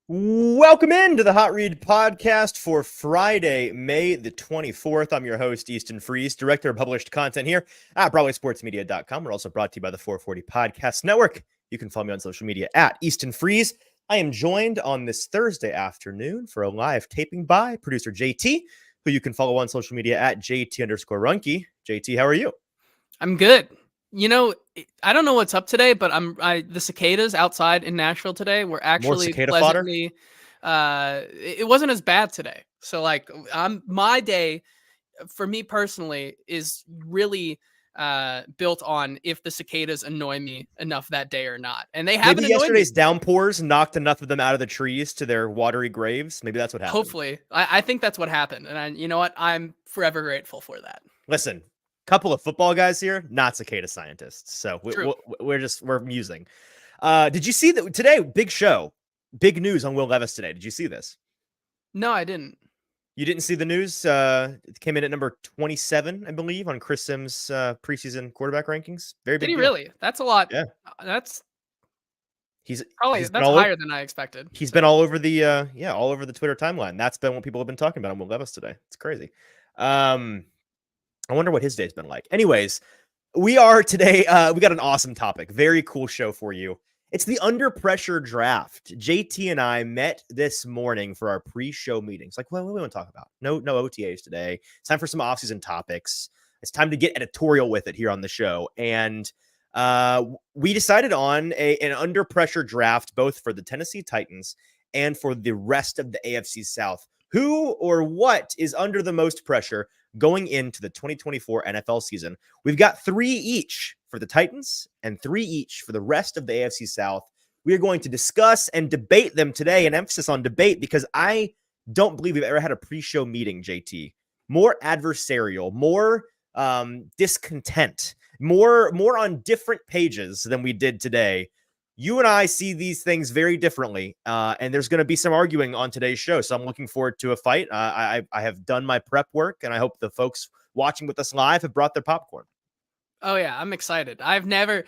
Welcome into the Hot Read podcast for Friday, May the 24th. I'm your host, Easton Freeze, director of published content here at BroadwaySportsMedia.com. We're also brought to you by the 440 Podcast Network. You can follow me on social media at Easton Freeze. I am joined on this Thursday afternoon for a live taping by producer JT, who you can follow on social media at JT_Ruhnke. JT, how are you? I'm good. I don't know what's up today, but the cicadas outside in Nashville today were More actually cicada fodder? it wasn't as bad today. So like my day for me personally is really built on if the cicadas annoy me enough that day or not. And they Maybe haven't annoyed me yesterday's today. downpours knocked enough of them out of the trees to their watery graves. Maybe that's what happened. Hopefully. I think that's what happened. And you know what? I'm forever grateful for that. Listen, couple of football guys here, not cicada scientists. So True. we're musing. Did you see that today? Big show, big news on Will Levis today. Did you see this? No, I didn't. You didn't see the news? It came in at number 27, I believe, on Chris Sims' preseason quarterback rankings. Very Did big he deal. really? That's a lot. Yeah, That's he's probably he's been that's all over. higher than I expected. He's been So all over the all over the Twitter timeline. That's been what people have been talking about on Will Levis today. It's crazy. I wonder what his day's been like. Anyways, we are today. We got an awesome topic. Very cool show for you. It's the under pressure draft. JT and I met this morning for our pre-show meetings. Like, what do we want to talk about? No OTAs today. It's time for some offseason topics. It's time to get editorial with it here on the show. And we decided on an under pressure draft, both for the Tennessee Titans and for the rest of the AFC South. Who or what is under the most pressure going into the 2024 NFL season? We've got 3 each for the Titans and 3 each for the rest of the AFC South. We are going to discuss and debate them today, an emphasis on debate, because I don't believe we've ever had a pre-show meeting, JT, more adversarial, more discontent, more on different pages than we did today. You and I see these things very differently, and there's going to be some arguing on today's show. So I'm looking forward to a fight. I have done my prep work, and I hope the folks watching with us live have brought their popcorn. oh yeah, I'm excited. I've never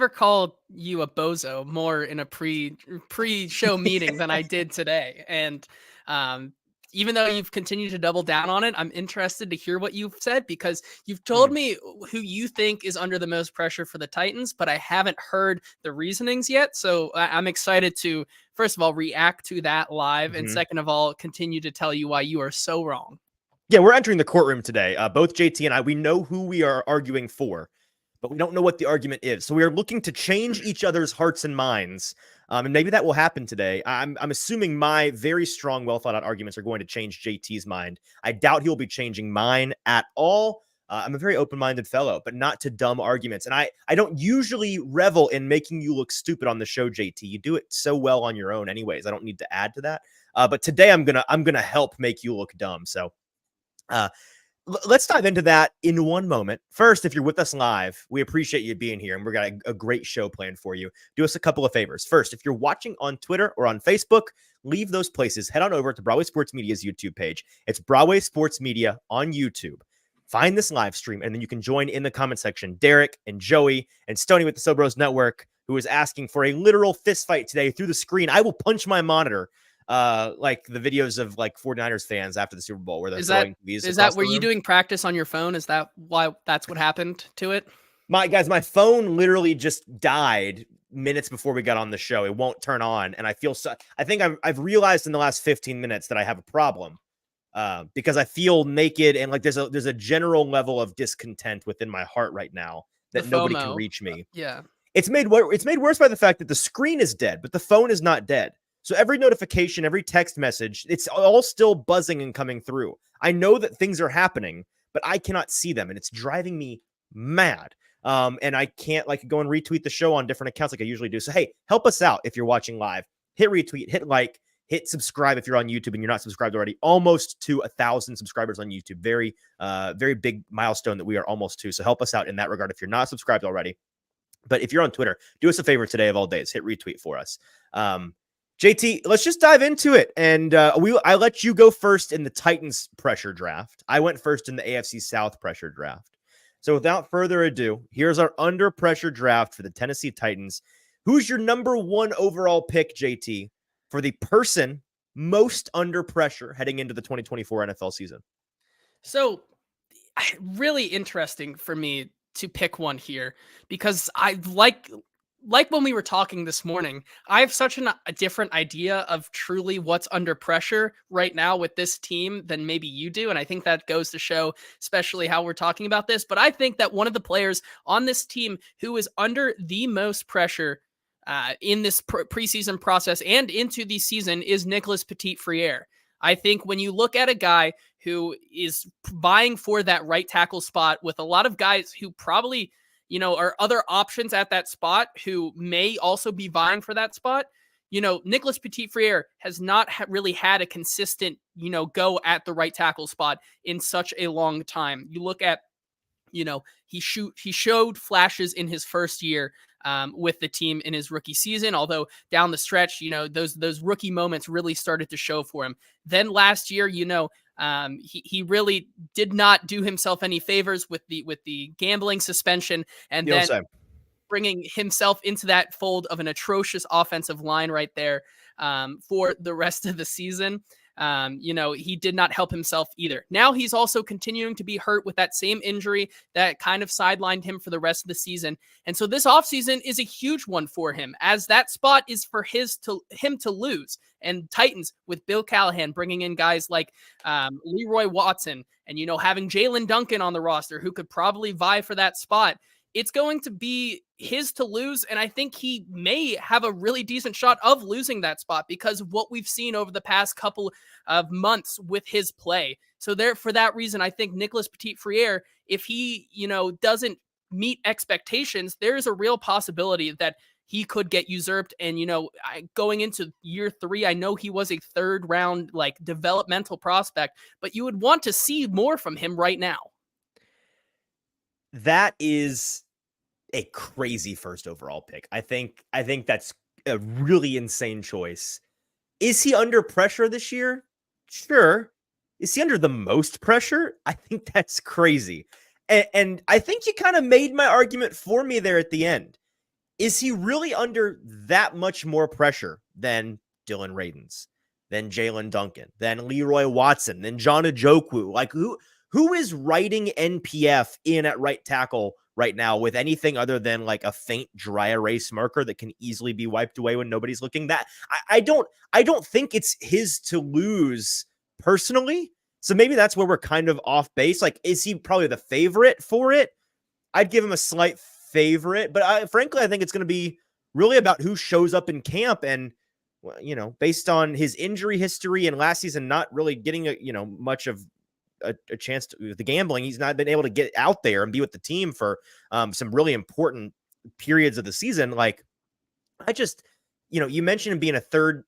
called you a bozo more in a pre-show meeting than I did today. And um even though you've continued to double down on it, I'm interested to hear what you've said because you've told me who you think is under the most pressure for the Titans, but I haven't heard the reasonings yet. So I'm excited to, first of all, react to that live, and second of all, continue to tell you why you are so wrong. Yeah, we're entering the courtroom today. Both JT and I, we know who we are arguing for, but we don't know what the argument is. So we are looking to change each other's hearts and minds. And maybe that will happen today. I'm assuming my very strong, well thought out arguments are going to change JT's mind. I doubt he'll be changing mine at all. I'm a very open-minded fellow, but not to dumb arguments. And I don't usually revel in making you look stupid on the show, JT. You do it so well on your own anyways. I don't need to add to that. But today I'm gonna help make you look dumb. So let's dive into that in one moment. First, if you're with us live, we appreciate you being here, and we've got a great show planned for you. Do us a couple of favors. First, if you're watching on Twitter or on Facebook, leave those places. Head on over to Broadway Sports Media's YouTube page. It's Broadway Sports Media on YouTube. Find this live stream, and then you can join in the comment section. Derek and Joey and Stoney with the Sobros Network, who is asking for a literal fist fight today through the screen. I will punch my monitor. Like the videos of like 49ers fans after the Super Bowl where they're throwing TVs. Is that were you doing practice on your phone? Is that why that's what happened to it? My phone literally just died minutes before we got on the show. It won't turn on, and I feel so. I think I've realized in the last 15 minutes that I have a problem because I feel naked and like there's a general level of discontent within my heart right now that nobody can reach me. Yeah. It's made worse by the fact that the screen is dead, but the phone is not dead. So every notification, every text message, it's all still buzzing and coming through. I know that things are happening, but I cannot see them, and it's driving me mad. And I can't like go and retweet the show on different accounts like I usually do. So hey, help us out if you're watching live. Hit retweet, hit like, hit subscribe if you're on YouTube and you're not subscribed already. Almost to 1,000 subscribers on YouTube. Very, very big milestone that we are almost to. So help us out in that regard if you're not subscribed already. But if you're on Twitter, do us a favor today of all days. Hit retweet for us. JT, let's just dive into it. And I let you go first in the Titans pressure draft. I went first in the AFC South pressure draft. So without further ado, here's our under pressure draft for the Tennessee Titans. Who's your number 1 overall pick, JT, for the person most under pressure heading into the 2024 NFL season? So really interesting for me to pick one here because I like when we were talking this morning, I have such a different idea of truly what's under pressure right now with this team than maybe you do. And I think that goes to show, especially how we're talking about this. But I think that one of the players on this team who is under the most pressure in this preseason process and into the season is Nicholas Petit-Frere. I think when you look at a guy who is vying for that right tackle spot with a lot of guys who probably are other options at that spot who may also be vying for that spot. Nicholas Petit-Frere has not really had a consistent, go at the right tackle spot in such a long time. You look at, he showed flashes in his first year with the team in his rookie season, although down the stretch, those rookie moments really started to show for him. Then last year, he really did not do himself any favors with the gambling suspension, and then bringing himself into that fold of an atrocious offensive line right there for the rest of the season. He did not help himself either. Now he's also continuing to be hurt with that same injury that kind of sidelined him for the rest of the season. And so this offseason is a huge one for him, as that spot is for him to lose. And Titans, with Bill Callahan bringing in guys like Leroy Watson and, having Jalen Duncan on the roster who could probably vie for that spot, it's going to be his to lose. And I think he may have a really decent shot of losing that spot because of what we've seen over the past couple of months with his play. So for that reason, I think Nicholas Petit-Frere, if he, doesn't meet expectations, there is a real possibility that he could get usurped. And, going into year 3, I know he was a 3rd round, developmental prospect, but you would want to see more from him right now. That is a crazy first overall pick. I think that's a really insane choice. Is he under pressure this year? Sure. Is he under the most pressure? I think that's crazy. And I think you kind of made my argument for me there at the end. Is he really under that much more pressure than Dylan Radins, than Jalen Duncan, than Leroy Watson, than John Njoku? Who is writing NPF in at right tackle right now with anything other than a faint dry erase marker that can easily be wiped away when nobody's looking? That I don't think it's his to lose personally. So maybe that's where we're kind of off base. Is he probably the favorite for it? I'd give him a slight favorite, but frankly, I think it's going to be really about who shows up in camp. And, based on his injury history and last season, not really getting much of a chance to the gambling, he's not been able to get out there and be with the team for some really important periods of the season. You mentioned him being a third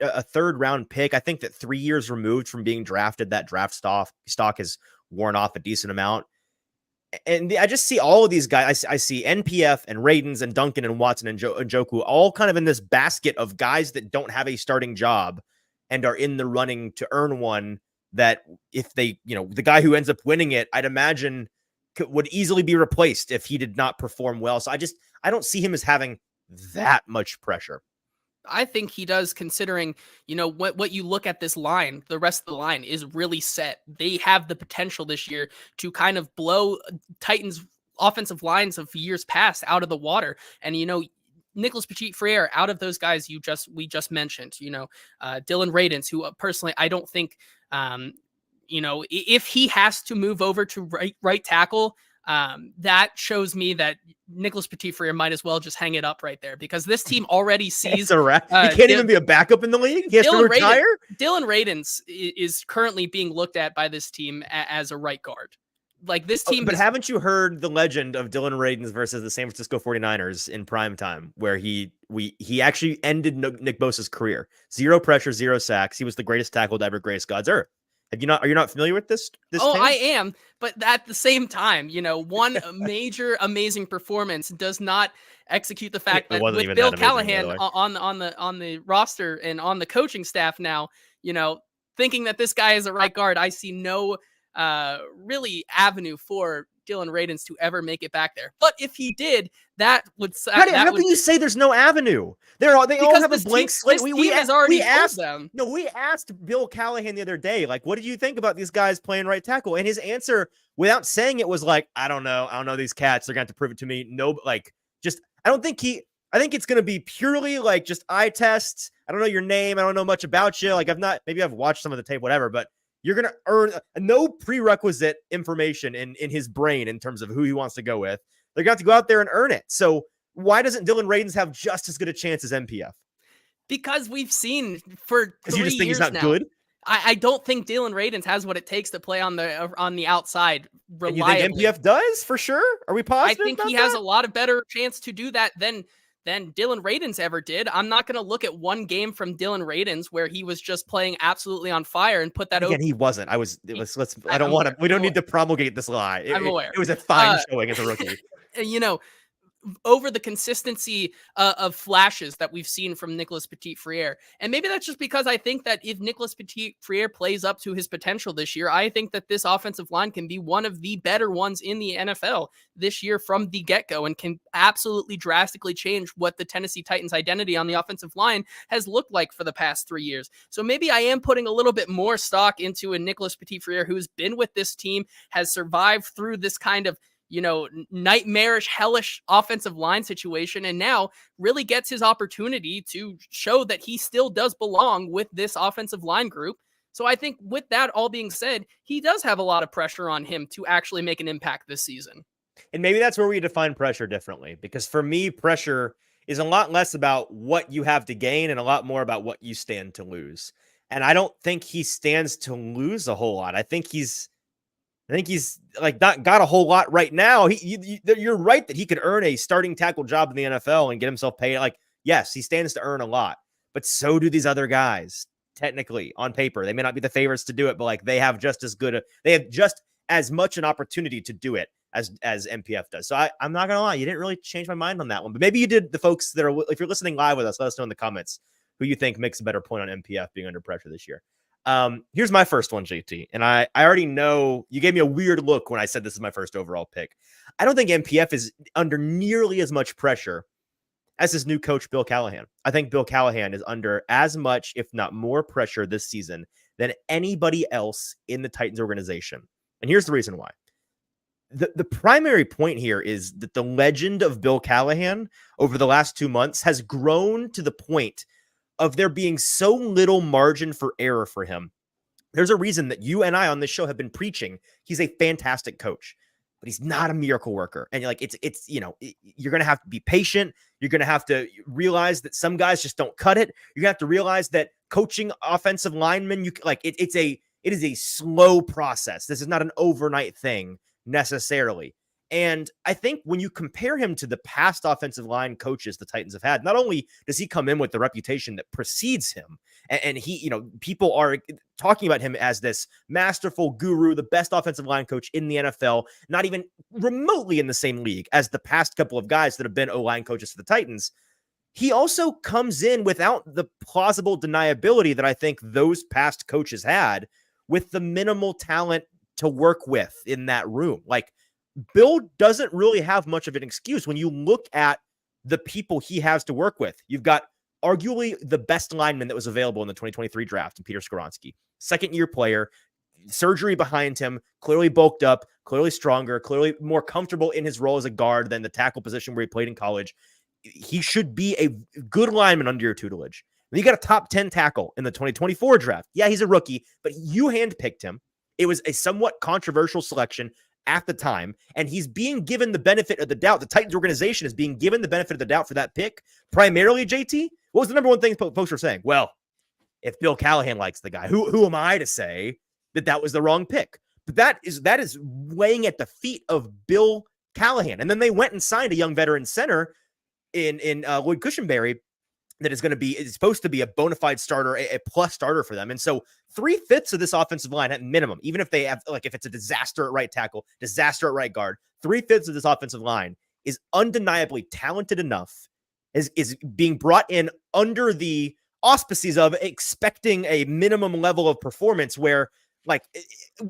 round pick. I think that 3 years removed from being drafted, that draft stock has worn off a decent amount. And I just see all of these guys. I see NPF and Radins and Duncan and Watson and Njoku all kind of in this basket of guys that don't have a starting job and are in the running to earn one, that if they, the guy who ends up winning it, I'd imagine would easily be replaced if he did not perform well. So I don't see him as having that much pressure. I think he does, considering, what you look at this line, the rest of the line is really set. They have the potential this year to kind of blow Titans offensive lines of years past out of the water. And, Nicholas Petit-Frere, out of those guys we just mentioned, Dylan Radins, who personally, I don't think, if he has to move over to right tackle, that shows me that Nicholas Petit-Frere might as well just hang it up right there, because this team already sees he can't even be a backup in the league. He has to retire. Dylan Radins is currently being looked at by this team as a right guard. This team. But haven't you heard the legend of Dylan Radins versus the San Francisco 49ers in prime time, where he actually ended Nick Bosa's career? 0 pressure, 0 sacks. He was the greatest tackle to ever grace God's earth. Are you not familiar with this? Oh, I am. But at the same time, one major amazing performance does not execute the fact that with Bill Callahan on the roster and on the coaching staff now, thinking that this guy is a right guard, I see no really avenue for Dylan Radins to ever make it back there. But if he did, that would How can you say there's no avenue? They all have a blank slate. We has already asked them. No, we asked Bill Callahan the other day, like, what did you think about these guys playing right tackle? And his answer, without saying it, was like, I don't know these cats. They're going to have to prove it to me. No, like, just I think it's going to be purely like just eye tests. I don't know your name. I don't know much about you. Like, maybe I've watched some of the tape, whatever, but you're going to earn no prerequisite information in his brain in terms of who he wants to go with. They're going to have to go out there and earn it. So why doesn't Dylan Radins have just as good a chance as MPF? Because we've seen for 3 you just think years he's not now, good? I don't think Dylan Radins has what it takes to play on the outside reliably. And you think MPF does for sure? Are we positive? I think he has a lot of better chance to do that than Dylan Radins ever did. I'm not going to look at one game from Dylan Radins where he was just playing absolutely on fire and put that over. Again, he wasn't. I don't want to. We don't need to promulgate this lie. I'm aware. It was a fine showing as a rookie. You know, over the consistency of flashes that we've seen from Nicholas Petit-Frere. And maybe that's just because I think that if Nicholas Petit-Frere plays up to his potential this year, I think that this offensive line can be one of the better ones in the NFL this year from the get-go and can absolutely drastically change what the Tennessee Titans identity on the offensive line has looked like for the past 3 years. So maybe I am putting a little bit more stock into a Nicholas Petit-Frere who's been with this team, has survived through this kind of nightmarish, hellish offensive line situation, and now really gets his opportunity to show that he still does belong with this offensive line group. So I think with that all being said, he does have a lot of pressure on him to actually make an impact this season. And maybe that's where we define pressure differently, because for me, pressure is a lot less about what you have to gain and a lot more about what you stand to lose. And I don't think he stands to lose a whole lot. I think he's like not got a whole lot right now. You're right that he could earn a starting tackle job in the NFL and get himself paid. Like, yes, he stands to earn a lot, but so do these other guys. Technically, on paper, they may not be the favorites to do it, but like they have just as much an opportunity to do it as MPF does. So I'm not gonna lie, you didn't really change my mind on that one, but maybe you did. The folks that are, if you're listening live with us, let us know in the comments who you think makes a better point on MPF being under pressure this year. Here's my first one, JT. And I already know you gave me a weird look when I said this is my first overall pick. I don't think MPF is under nearly as much pressure as his new coach, Bill Callahan. I think Bill Callahan is under as much, if not more, pressure this season than anybody else in the Titans organization. And here's the reason why. The primary point here is that the legend of Bill Callahan over the last 2 months has grown to the point of there being so little margin for error for him. There's a reason that you and I on this show have been preaching he's a fantastic coach, but he's not a miracle worker. And like you're going to have to be patient. You're going to have to realize that some guys just don't cut it. You're going to have to realize that coaching offensive linemen, it is a slow process. This is not an overnight thing necessarily. And I think when you compare him to the past offensive line coaches the Titans have had, not only does he come in with the reputation that precedes him, and he, people are talking about him as this masterful guru, the best offensive line coach in the NFL, not even remotely in the same league as the past couple of guys that have been O-line coaches for the Titans. He also comes in without the plausible deniability that I think those past coaches had, with the minimal talent to work with in that room. Like, Bill doesn't really have much of an excuse when you look at the people he has to work with. You've got arguably the best lineman that was available in the 2023 draft in Peter Skoronski, second-year player, surgery behind him, clearly bulked up, clearly stronger, clearly more comfortable in his role as a guard than the tackle position where he played in college. He should be a good lineman under your tutelage. And you got a top 10 tackle in the 2024 draft. Yeah, he's a rookie, but you handpicked him. It was a somewhat controversial selection at the time, and he's being given the benefit of the doubt. The Titans organization is being given the benefit of the doubt for that pick. Primarily, JT, what was the number one thing folks were saying? Well, if Bill Callahan likes the guy, who am I to say that was the wrong pick? But that is laying at the feet of Bill Callahan. And then they went and signed a young veteran center in Lloyd Cushenberry that is supposed to be a bona fide starter, a plus starter for them. And so 3/5 of this offensive line at minimum, even if they have, like, if it's a disaster at right tackle, disaster at right guard, 3/5 of this offensive line is undeniably talented enough, is being brought in under the auspices of expecting a minimum level of performance where Like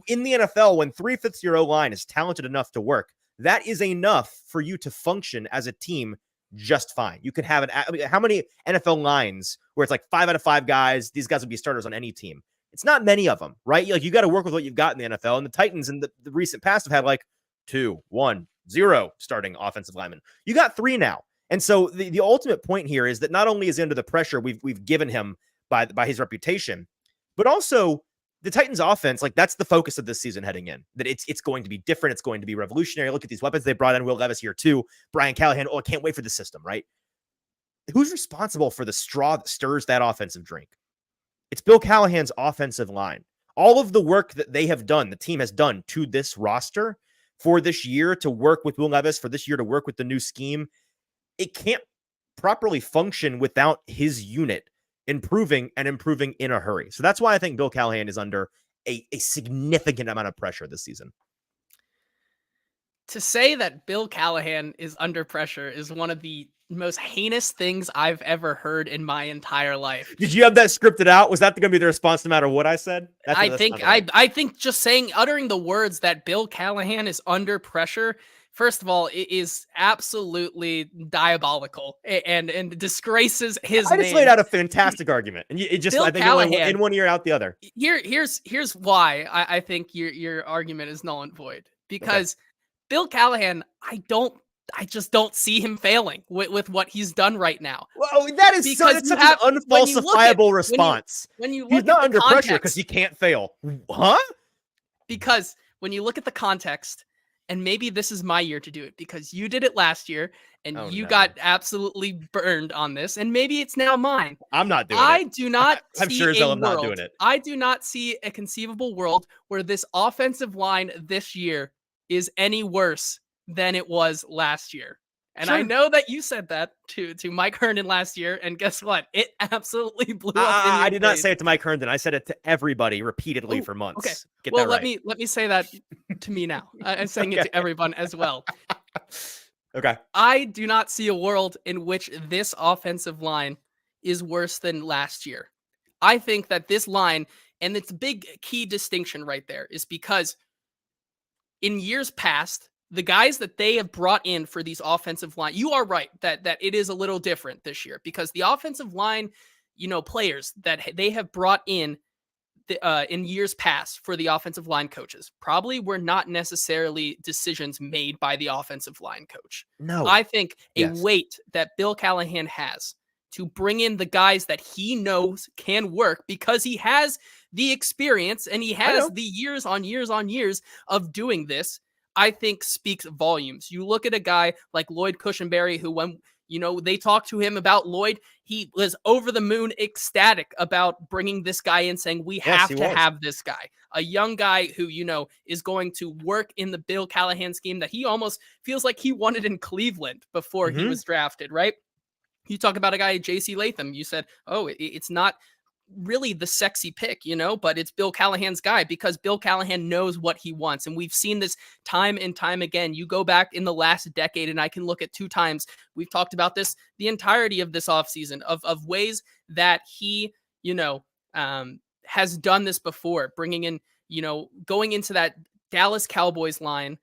in the NFL, when 3/5 of your O-line is talented enough to work, that is enough for you to function as a team just fine. You could have how many NFL lines where it's like 5 out of 5 guys, these guys would be starters on any team? It's not many of them, right? Like you got to work with what you've got in the NFL. And the Titans in the recent past have had like 2, 1, 0 starting offensive linemen. You got 3 now. And so the ultimate point here is that not only is he under the pressure we've given him by his reputation, but also the Titans offense, like that's the focus of this season heading in, that it's going to be different. It's going to be revolutionary. Look at these weapons they brought in. Will Levis here too. Brian Callahan. Oh, I can't wait for the system, right? Who's responsible for the straw that stirs that offensive drink? It's Bill Callahan's offensive line. All of the work that they have done, the team has done to this roster for this year to work with Will Levis, for this year to work with the new scheme, it can't properly function without his unit improving in a hurry. So that's why I think Bill Callahan is under a significant amount of pressure this season. To say that Bill Callahan is under pressure is one of the most heinous things I've ever heard in my entire life. Did you have that scripted out? Was that going to be the response no matter what I said? I think just uttering the words that Bill Callahan is under pressure, first of all, it is absolutely diabolical and disgraces his name. I just laid out a fantastic argument, and it just, Bill I think Callahan, it went in one ear out the other. Here's why I think your argument is null and void, because Bill Callahan, I just don't see him failing with what he's done right now. Well, that is such an unfalsifiable response. When you look he's not under context, pressure because he can't fail. Huh? Because when you look at the context, and maybe this is my year to do it because you did it last year and you got absolutely burned on this, and maybe it's now mine. I'm not doing it. I do not I'm see sure as hell I'm world, not doing it. I do not see a conceivable world where this offensive line this year is any worse than it was last year. And I know that you said that to Mike Herndon last year, and guess what? It absolutely blew up. I did not say it to Mike Herndon. I said it to everybody repeatedly for months. Okay. Get well, that right. let me say that to me now. I'm saying it to everyone as well. Okay. I do not see a world in which this offensive line is worse than last year. I think that this line, and it's a big key distinction right there, is because in years past, the guys that they have brought in for these offensive line, you are right that it is a little different this year, because the offensive line, players that they have brought in years past for the offensive line coaches probably were not necessarily decisions made by the offensive line coach. No. I think a weight that Bill Callahan has to bring in the guys that he knows can work because he has the experience and he has the years on years of doing this, I think speaks volumes. You look at a guy like Lloyd Cushenberry, who when they talked to him about Lloyd, he was over the moon ecstatic about bringing this guy in, saying we have to have this guy, a young guy who, is going to work in the Bill Callahan scheme that he almost feels like he wanted in Cleveland before he was drafted, right? You talk about a guy, J.C. Latham. You said, it's not really the sexy pick, but it's Bill Callahan's guy because Bill Callahan knows what he wants. And we've seen this time and time again. You go back in the last decade, and I can look at 2 times. We've talked about this the entirety of this offseason of ways that he, has done this before, bringing in, going into that Dallas Cowboys line,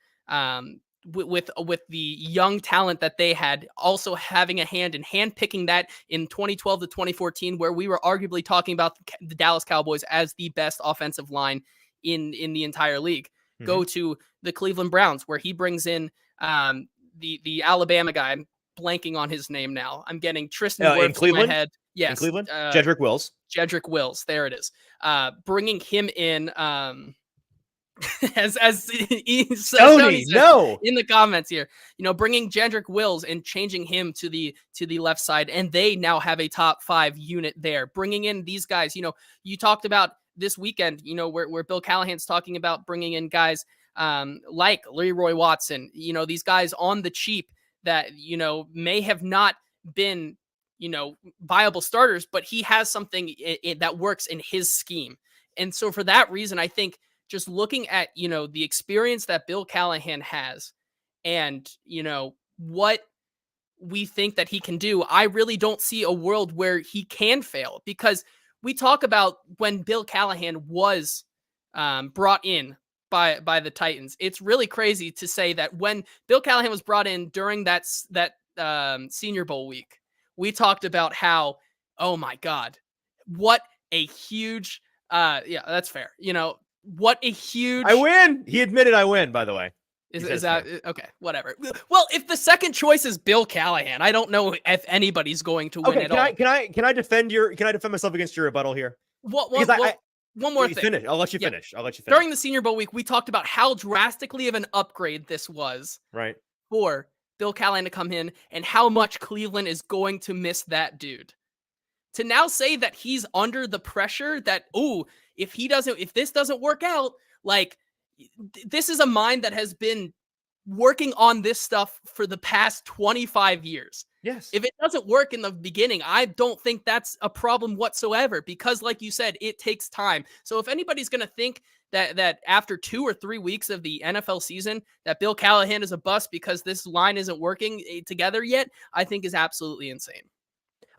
with the young talent that they had, also having a hand in handpicking that in 2012 to 2014, where we were arguably talking about the Dallas Cowboys as the best offensive line in the entire league. Go to the Cleveland Browns, where he brings in the Alabama guy. I'm blanking on his name now. I'm getting Tristan Wirfs in my head. Yes, in Cleveland. Jedrick Wills. Jedrick Wills. There it is. Bringing him in. as Tony says in the comments here, bringing Jedrick Wills and changing him to the left side, and they now have a top 5 unit there. Bringing in these guys, you talked about this weekend, where Bill Callahan's talking about bringing in guys like Leroy Watson, these guys on the cheap that may have not been viable starters, but he has something that works in his scheme. And so for that reason, I think just looking at, the experience that Bill Callahan has and, what we think that he can do, I really don't see a world where he can fail, because we talk about when Bill Callahan was brought in by the Titans. It's really crazy to say that when Bill Callahan was brought in during that Senior Bowl week, we talked about how, oh my God, what a huge, yeah, that's fair. You know, what a huge. I win. He admitted I win, by the way. Is that okay? Whatever. Well, if the second choice is Bill Callahan, I don't know if anybody's going to win at all. Can I defend myself against your rebuttal here? One more thing. Finish. I'll let you finish. During the Senior Bowl week, we talked about how drastically of an upgrade this was, right, for Bill Callahan to come in, and how much Cleveland is going to miss that dude. To now say that he's under the pressure that, if this doesn't work out, like, this is a mind that has been working on this stuff for the past 25 years. Yes. If it doesn't work in the beginning, I don't think that's a problem whatsoever, because like you said, it takes time. So if anybody's going to think that after 2 or 3 weeks of the NFL season that Bill Callahan is a bust because this line isn't working together yet, I think is absolutely insane.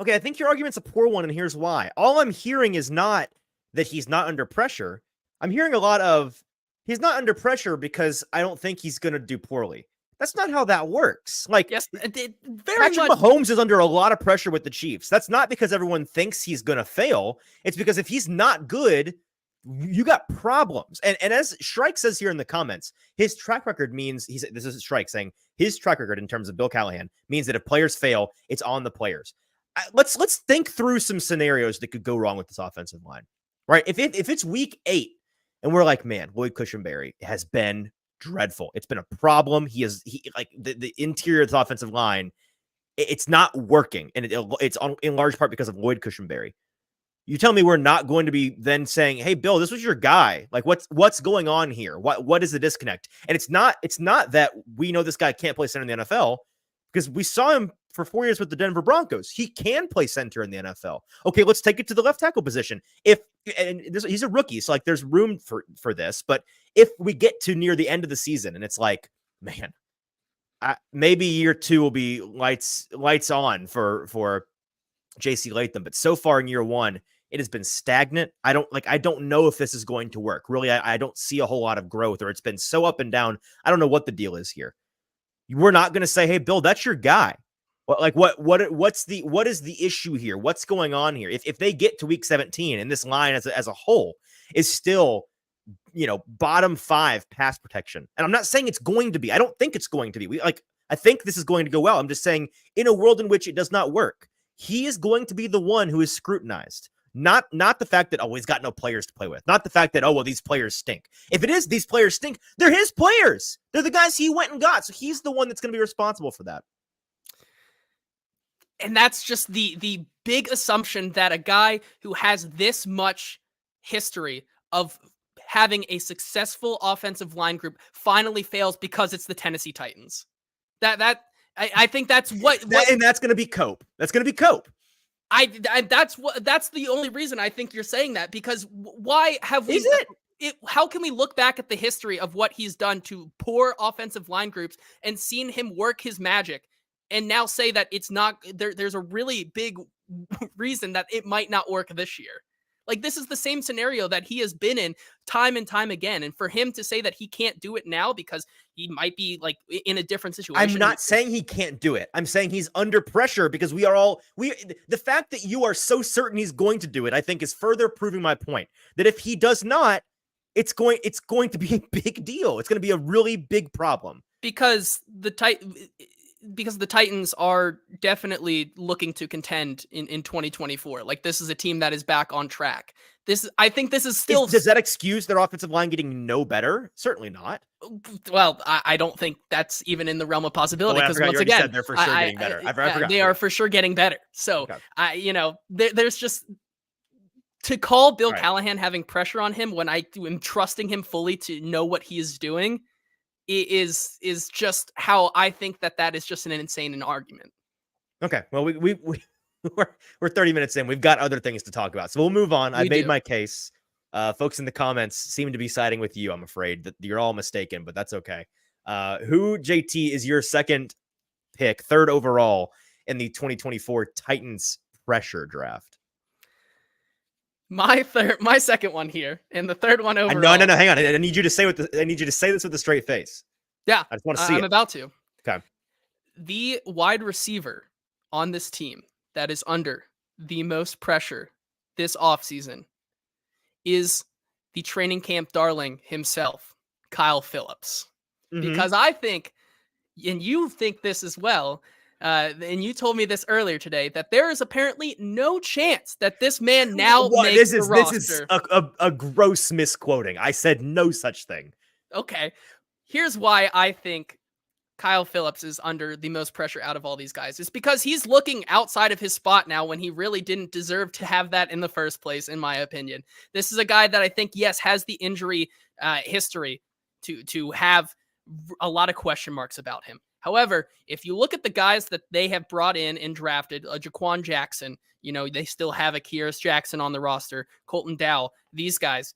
Okay, I think your argument's a poor one, and here's why. All I'm hearing is not that he's not under pressure. I'm hearing a lot of, he's not under pressure because I don't think he's going to do poorly. That's not how that works. Like, yes, Patrick Mahomes is under a lot of pressure with the Chiefs. That's not because everyone thinks he's going to fail. It's because if he's not good, you got problems. And as Shrike says here in the comments, his track record means, this is Shrike saying, his track record in terms of Bill Callahan means that if players fail, it's on the players. Let's think through some scenarios that could go wrong with this offensive line, right? If it's week 8 and we're like, man, Lloyd Cushenberry has been dreadful. It's been a problem. He like the interior of the offensive line, it's not working, and it's in large part because of Lloyd Cushenberry. You tell me we're not going to be then saying, hey, Bill, this was your guy. Like, what's going on here? What is the disconnect? And it's not that we know this guy can't play center in the NFL, because we saw him for 4 years with the Denver Broncos. He can play center in the NFL. Okay, let's take it to the left tackle position. He's a rookie, so like there's room for this. But if we get to near the end of the season and it's like, man, maybe year 2 will be lights on for JC Latham. But so far in year 1, it has been stagnant. I don't know if this is going to work. Really, I don't see a whole lot of growth, or it's been so up and down. I don't know what the deal is here. We're not going to say, hey, Bill, that's your guy. What is the issue here? What's going on here? If they get to week 17 and this line as a whole is still, bottom 5 pass protection, and I'm not saying it's going to be, I don't think it's going to be. I think this is going to go well. I'm just saying, in a world in which it does not work, he is going to be the one who is scrutinized. Not the fact that, he's got no players to play with. Not the fact that, these players stink. If it is these players stink, they're his players. They're the guys he went and got. So he's the one that's going to be responsible for that. And that's just the big assumption that a guy who has this much history of having a successful offensive line group finally fails because it's the Tennessee Titans. I think that's what and that's going to be Cope. That's going to be Cope. That's the only reason I think you're saying that, because why have we? How can we look back at the history of what he's done to poor offensive line groups and seen him work his magic, and now say that it's not there? There's a really big reason that it might not work this year. Like, this is the same scenario that he has been in time and time again. And for him to say that he can't do it now because he might be like in a different situation. I'm not saying he can't do it. I'm saying he's under pressure because the fact that you are so certain he's going to do it, I think, is further proving my point that if he does not, it's going to be a big deal. It's going to be a really big problem because the Titans are definitely looking to contend in 2024. Like, this is a team that is back on track. I think this is still... Does that excuse their offensive line getting no better? Certainly not. Well, I don't think that's even in the realm of possibility, because once again, they're for sure getting better. I forgot. They are for sure getting better. So, okay. There's just... To call Bill Callahan having pressure on him when I am trusting him fully to know what he is doing is just how I think that is just an insane argument. Okay, well, we're 30 minutes in. We've got other things to talk about, so we'll move on. I made my case. Folks in the comments seem to be siding with you. I'm afraid that you're all mistaken, but that's okay. Who, JT, is your second pick, 3rd overall in the 2024 Titans pressure draft? My second one here, and the third one No, overall. hang on. I need you to say I need you to say this with a straight face. Yeah, I just want to see I'm it. about to. Okay. The wide receiver on this team that is under the most pressure this offseason is the training camp darling himself, Kyle Phillips. Because I think, and you think this as well, and you told me this earlier today, that there is apparently no chance that this man now makes the roster. This is a gross misquoting. I said no such thing. Okay. Here's why I think Kyle Phillips is under the most pressure out of all these guys. It's because he's looking outside of his spot now when he really didn't deserve to have that in the first place, in my opinion. This is a guy that I think, yes, has the injury history to have a lot of question marks about him. However, if you look at the guys that they have brought in and drafted, Jaquan Jackson, they still have a Kyrus Jackson on the roster, Colton Dow, these guys,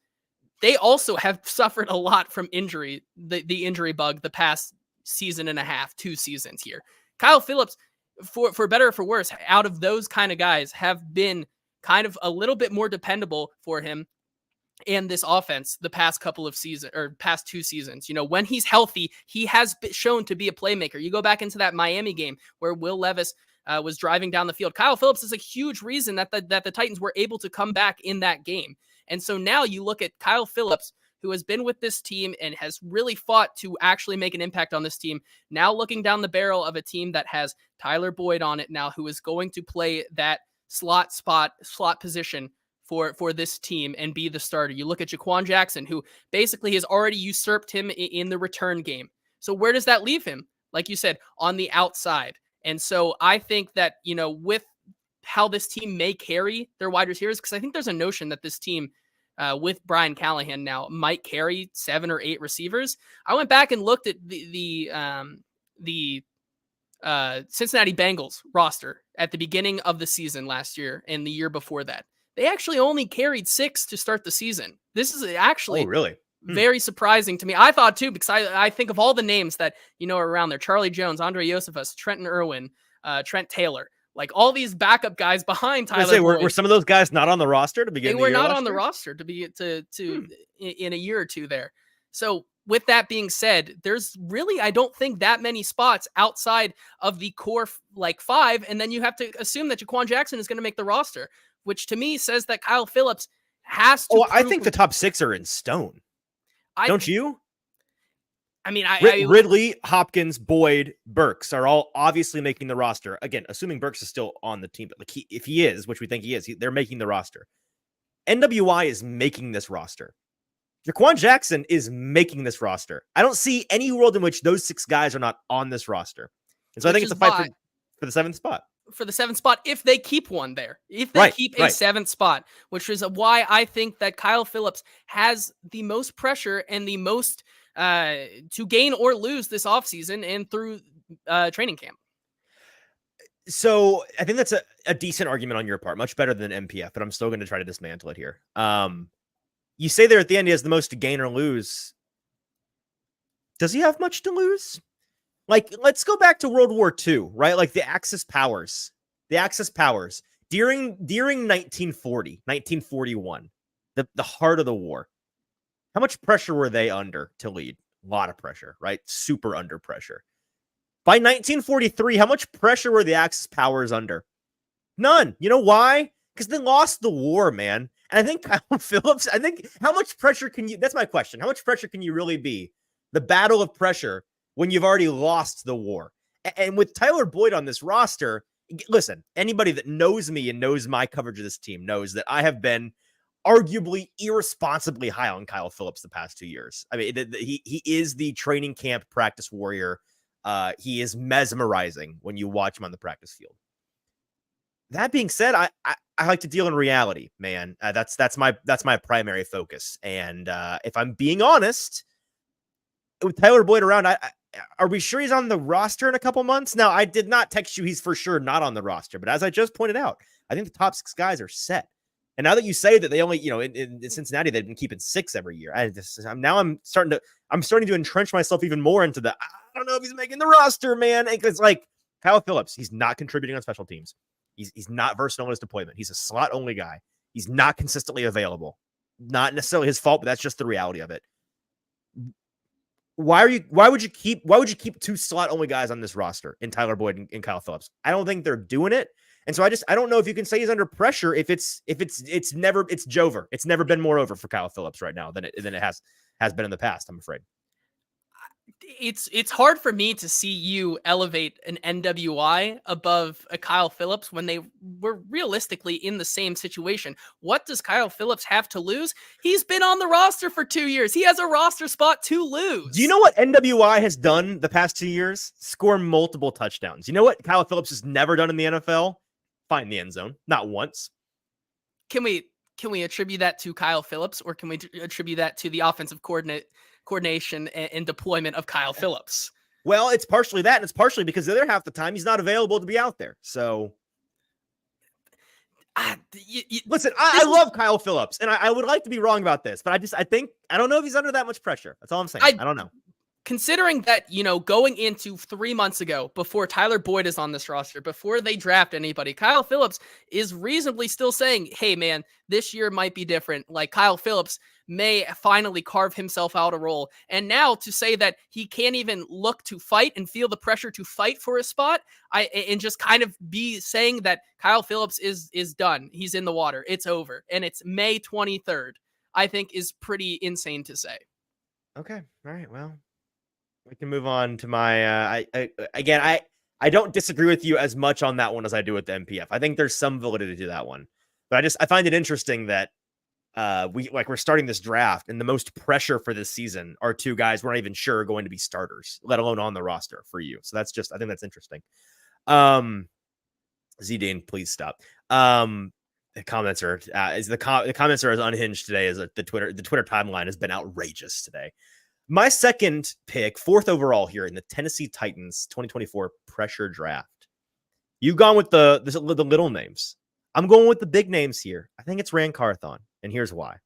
they also have suffered a lot from injury, the injury bug the past season and a half, 2 seasons here. Kyle Phillips, for better or for worse, out of those kind of guys, have been kind of a little bit more dependable for him and this offense the past couple of seasons or past 2 seasons. When he's healthy, he has been shown to be a playmaker. You go back into that Miami game where Will Levis was driving down the field. Kyle Phillips is a huge reason that the Titans were able to come back in that game. And so now you look at Kyle Phillips, who has been with this team and has really fought to actually make an impact on this team. Now looking down the barrel of a team that has Tyler Boyd on it now, who is going to play that slot position for this team and be the starter. You look at Jaquan Jackson, who basically has already usurped him in the return game. So where does that leave him? Like you said, on the outside. And so I think that, with how this team may carry their wide receivers, because I think there's a notion that this team with Brian Callahan now might carry 7 or 8 receivers. I went back and looked at the Cincinnati Bengals roster at the beginning of the season last year and the year before that. They actually only carried 6 to start the season. This is actually really very surprising to me. I thought too, because I think of all the names that are around there: Charlie Jones, Andre Josephus, Trenton Irwin, Trent Taylor. Like all these backup guys behind Tyler. Were some of those guys not on the roster to begin? They were not on the roster to be in a year or two there. So with that being said, there's really, I don't think that many spots outside of the core 5, and then you have to assume that Jaquan Jackson is going to make the roster, which to me says that Kyle Phillips has to. I think the top 6 are in stone. Don't you? I mean, Ridley, Hopkins, Boyd, Burks are all obviously making the roster. Again, assuming Burks is still on the team, but if he is, which we think he is, they're making the roster. NWI is making this roster. Jaquan Jackson is making this roster. I don't see any world in which those 6 guys are not on this roster. And so I think it's a fight for the 7th spot. For the 7th spot, if they keep one there. If they keep a 7th spot, which is why I think that Kyle Phillips has the most pressure and the most to gain or lose this offseason and through training camp. So I think that's a decent argument on your part, much better than MPF, but I'm still going to try to dismantle it here. You say there at the end he has the most to gain or lose. Does he have much to lose? Like, let's go back to World War II, right? Like the Axis powers during 1940, 1941, the heart of the war. How much pressure were they under to lead? A lot of pressure, right? Super under pressure. By 1943, how much pressure were the Axis powers under? None. You know why? Because they lost the war, man. And I think Kyle Phillips, how much pressure that's my question. How much pressure can you really be? The battle of pressure when you've already lost the war. And with Tyler Boyd on this roster, listen, anybody that knows me and knows my coverage of this team knows that I have been arguably irresponsibly high on Kyle Phillips the past 2 years. I mean, he is the training camp practice warrior. He is mesmerizing when you watch him on the practice field. That being said, I like to deal in reality, man. That's my primary focus. And if I'm being honest, with Tyler Boyd around, are we sure he's on the roster in a couple months? Now, I did not text you he's for sure not on the roster, but as I just pointed out, I think the top 6 guys are set. And now that you say that they only, in Cincinnati, they've been keeping 6 every year. I'm starting to entrench myself even more into the, I don't know if he's making the roster, man. It's like Kyle Phillips, he's not contributing on special teams. He's not versatile in his deployment. He's a slot only guy. He's not consistently available. Not necessarily his fault, but that's just the reality of it. Why would you keep two slot only guys on this roster in Tyler Boyd and Kyle Phillips? I don't think they're doing it. And so I don't know if you can say he's under pressure if it's Jover. It's never been more over for Kyle Phillips right now than it has been in the past, I'm afraid. It's hard for me to see you elevate an NWI above a Kyle Phillips when they were realistically in the same situation. What does Kyle Phillips have to lose? He's been on the roster for 2 years. He has a roster spot to lose. Do you know what NWI has done the past 2 years? Score multiple touchdowns. You know what Kyle Phillips has never done in the NFL? Find the end zone. Not once. Can we attribute that to Kyle Phillips, or can we attribute that to the offensive coordination and deployment of Kyle Phillips? Well, it's partially that, and it's partially because the other half the time he's not available to be out there. So, listen, I love Kyle Phillips, and I would like to be wrong about this, but I don't know if he's under that much pressure. That's all I'm saying. I don't know. Considering that, going into 3 months ago, before Tyler Boyd is on this roster, before they draft anybody, Kyle Phillips is reasonably still saying, hey, man, this year might be different. Like, Kyle Phillips may finally carve himself out a role. And now to say that he can't even look to fight and feel the pressure to fight for a spot, and just kind of be saying that Kyle Phillips is done. He's in the water. It's over. And it's May 23rd, I think is pretty insane to say. Okay. All right. Well, we can move on to my, I don't disagree with you as much on that one as I do with the MPF. I think there's some validity to that one, but I find it interesting that we're starting this draft and the most pressure for this season are two guys we're not even sure are going to be starters, let alone on the roster for you. So I think that's interesting. Z-Dane, please stop. The comments are the comments are as unhinged today as the Twitter timeline has been outrageous today. My second pick, 4th overall here in the Tennessee Titans 2024 pressure draft. You've gone with the little names. I'm going with the big names here. I think it's Ran Carthon, and here's why.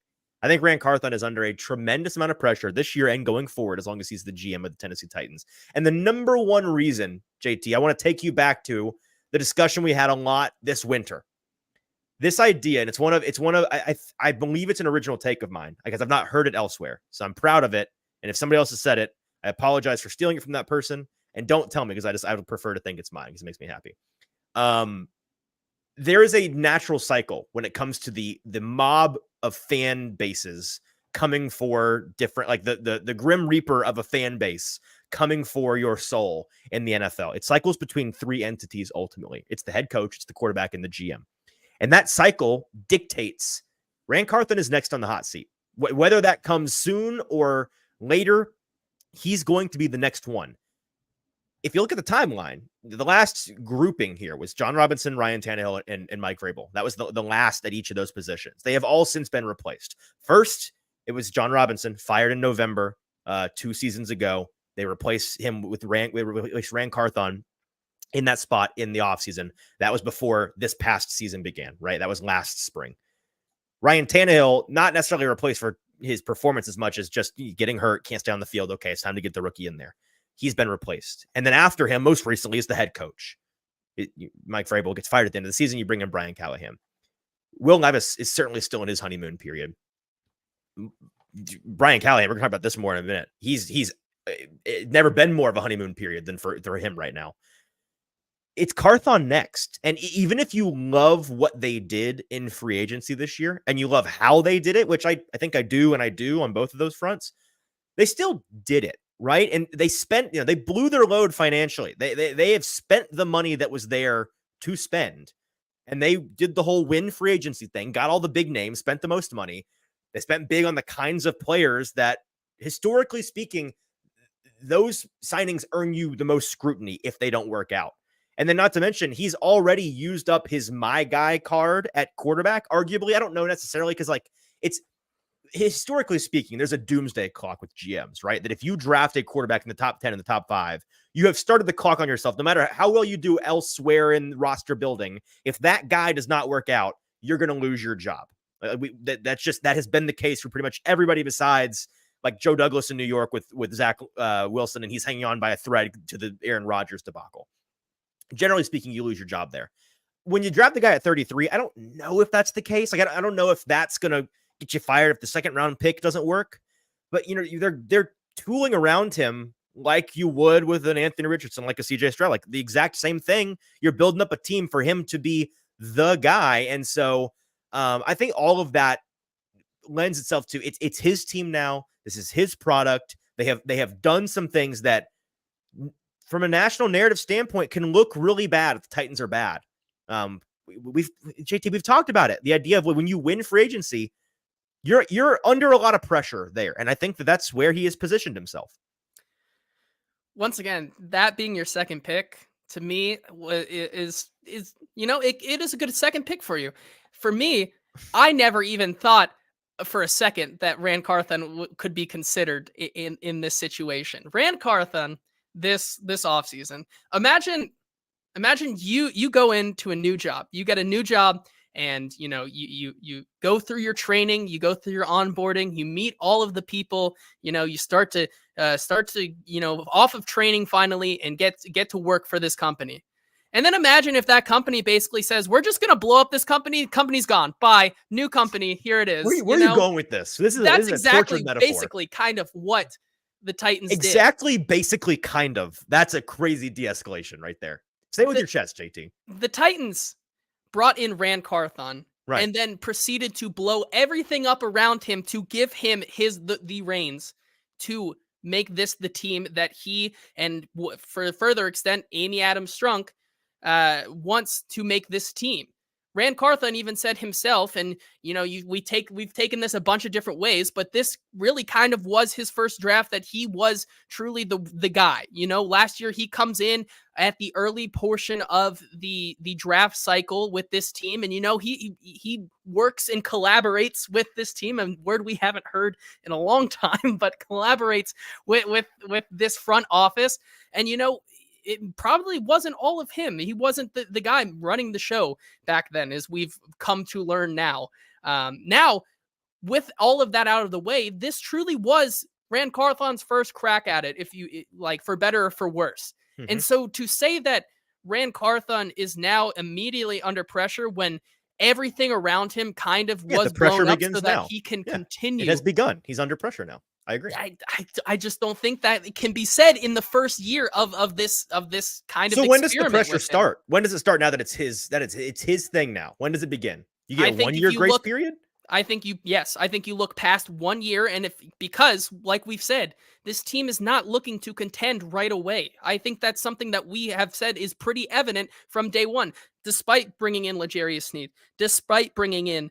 I think Ran Carthon is under a tremendous amount of pressure this year and going forward as long as he's the GM of the Tennessee Titans. And the number one reason, JT, I want to take you back to the discussion we had a lot this winter. This idea, and it's one of I believe it's an original take of mine because I've not heard it elsewhere. So I'm proud of it. And if somebody else has said it, I apologize for stealing it from that person. And don't tell me because I would prefer to think it's mine because it makes me happy. There is a natural cycle when it comes to the mob of fan bases coming for different, like the Grim Reaper of a fan base coming for your soul in the NFL. It cycles between 3 entities ultimately. It's the head coach, it's the quarterback, and the GM. And that cycle dictates Ran Carthon is next on the hot seat. Whether that comes soon or later, he's going to be the next one. If you look at the timeline, the last grouping here was John Robinson, Ryan Tannehill, and Mike Vrabel. That was the last at each of those positions. They have all since been replaced. First, it was John Robinson, fired in November 2 seasons ago. They replaced him with Ran Carthon in that spot in the offseason. That was before this past season began, right? That was last spring. Ryan Tannehill, not necessarily replaced for his performance as much as just getting hurt, can't stay on the field. Okay, it's time to get the rookie in there. He's been replaced. And then after him, most recently, is the head coach. Mike Vrabel gets fired at the end of the season. You bring in Brian Callahan. Will Levis is certainly still in his honeymoon period. Brian Callahan, we're going to talk about this more in a minute. He's never been more of a honeymoon period than for him right now. It's Carthon next. And even if you love what they did in free agency this year and you love how they did it, which I think I do on both of those fronts, they still did it, right? And they spent, they blew their load financially. They have spent the money that was there to spend. And they did the whole win free agency thing, got all the big names, spent the most money. They spent big on the kinds of players that, historically speaking, those signings earn you the most scrutiny if they don't work out. And then not to mention, he's already used up his my guy card at quarterback, arguably. I don't know necessarily because, it's historically speaking, there's a doomsday clock with GMs, right? That if you draft a quarterback in the top 10 and the top 5, you have started the clock on yourself. No matter how well you do elsewhere in roster building, if that guy does not work out, you're going to lose your job. That has been the case for pretty much everybody besides like Joe Douglas in New York with Zach Wilson, and he's hanging on by a thread to the Aaron Rodgers debacle. Generally speaking, you lose your job there. when you draft the guy at 33, I don't know if that's the case. Like, I don't know if that's going to get you fired if the second round pick doesn't work. But, they're tooling around him like you would with an Anthony Richardson, like a CJ Stroud, like the exact same thing. You're building up a team for him to be the guy. And so I think all of that lends itself to it's his team now. This is his product. They have done some things that from a national narrative standpoint can look really bad if the Titans are bad. We've talked about it. The idea of when you win free agency, you're under a lot of pressure there. And I think that's where he has positioned himself. Once again, that being your second pick to me is it is a good second pick for you. For me, I never even thought for a second that Ran Carthon could be considered in this situation. Ran Carthon this offseason. Imagine you go into a new job. You get a new job and you go through your training, you go through your onboarding, you meet all of the people, you start to off of training finally and get to work for this company. And then imagine if that company basically says, we're just going to blow up this company. Company's gone. Bye. New company. Here it is. Where are you going with this? That's exactly basically kind of what the Titans did. Basically kind of. That's a crazy de-escalation right there. Say it with your chest, JT. The Titans brought in Ran Carthon right, and then proceeded to blow everything up around him to give him the reins to make this the team that he and for a further extent, Amy Adams Strunk wants to make this team. Ran Carthon even said himself, and we've taken this a bunch of different ways, but this really kind of was his first draft that he was truly the guy. Last year he comes in at the early portion of the draft cycle with this team, and he works and collaborates with this team, a word we haven't heard in a long time, but collaborates with this front office, and it probably wasn't all of him. He wasn't the guy running the show back then, as we've come to learn now. Now, with all of that out of the way, this truly was Ran Carthon's first crack at it, if you like, for better or for worse. Mm-hmm. And so to say that Ran Carthon is now immediately under pressure when everything around him kind of was blown up so that he can continue. It has begun. He's under pressure now. I agree. I just don't think that it can be said in the first year of this kind of. So when does the pressure start? When does it start now that it's his thing now? When does it begin? You get a 1 year grace period? I think you look past 1 year, and because like we've said, this team is not looking to contend right away. I think that's something that we have said is pretty evident from day one, despite bringing in L'Jarius Sneed, despite bringing in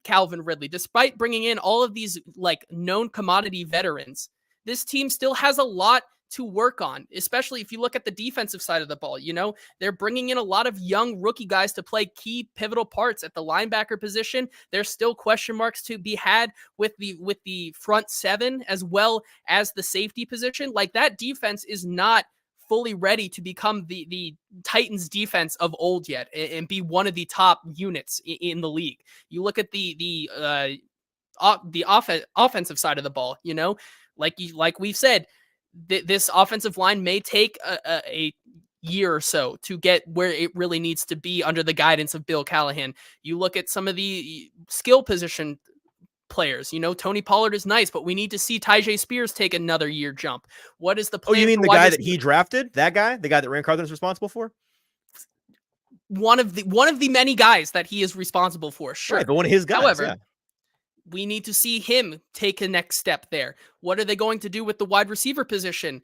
Calvin Ridley, despite bringing in all of these like known commodity veterans. This team still has a lot to work on, especially if you look at the defensive side of the ball. They're bringing in a lot of young rookie guys to play key pivotal parts at the linebacker position. There's still question marks to be had with the front seven as well as the safety position. Like, that defense is not fully ready to become the Titans defense of old yet and be one of the top units in the league. You look at the offensive side of the ball, like we've said, this offensive line may take a year or so to get where it really needs to be under the guidance of Bill Callahan. You look at some of the skill position players. Tony Pollard is nice, but we need to see Tyjae Spears take another year jump. What is the plan? Oh, you mean the guy that he drafted? That guy? The guy that Ran Carthon is responsible for? One of the many guys that he is responsible for, sure. Right, but one of his guys, however, we need to see him take a next step there. What are they going to do with the wide receiver position,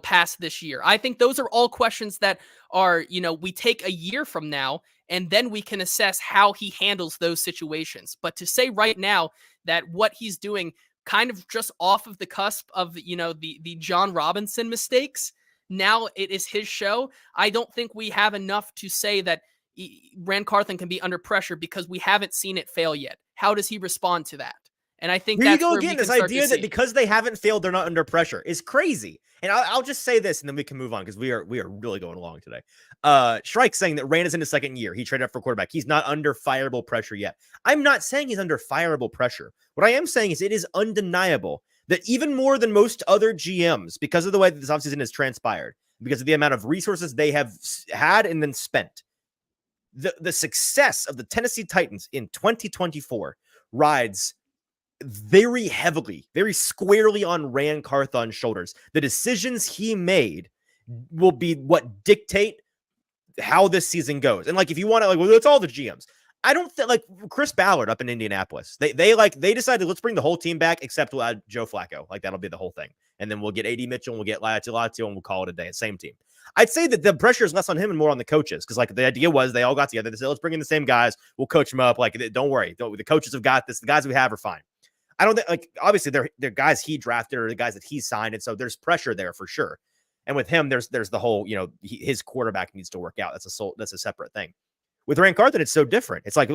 past this year? I think those are all questions that are, we take a year from now, and then we can assess how he handles those situations. But to say right now that what he's doing kind of just off of the cusp of, the John Robinson mistakes, now it is his show. I don't think we have enough to say that Ran Carthon can be under pressure because we haven't seen it fail yet. How does he respond to that? And I think here that's you go where again. This idea that because they haven't failed, they're not under pressure is crazy. And I'll just say this, and then we can move on because we are really going along today. Shrike saying that Ran is in his second year. He traded up for quarterback. He's not under fireable pressure yet. I'm not saying he's under fireable pressure. What I am saying is it is undeniable that even more than most other GMs, because of the way that this offseason has transpired, because of the amount of resources they have had and then spent, the success of the Tennessee Titans in 2024 rides very heavily, very squarely on Ran Carthon's shoulders. The decisions he made will be what dictate how this season goes. And like, if you want to, like, well, it's all the GMs. I don't think, like, Chris Ballard up in Indianapolis, they decided, let's bring the whole team back except Joe Flacco. Like, that'll be the whole thing. And then we'll get AD Mitchell and we'll get Lazio and we'll call it a day. Same team. I'd say that the pressure is less on him and more on the coaches. Cause like the idea was they all got together. They said, let's bring in the same guys. We'll coach them up. Like, don't worry. The coaches have got this. The guys we have are fine. I don't think, like, obviously they're guys he drafted or the guys that he signed. And so there's pressure there for sure. And with him, there's the whole, his quarterback needs to work out. That's a separate thing. With Ran Carthon, it's so different. It's like,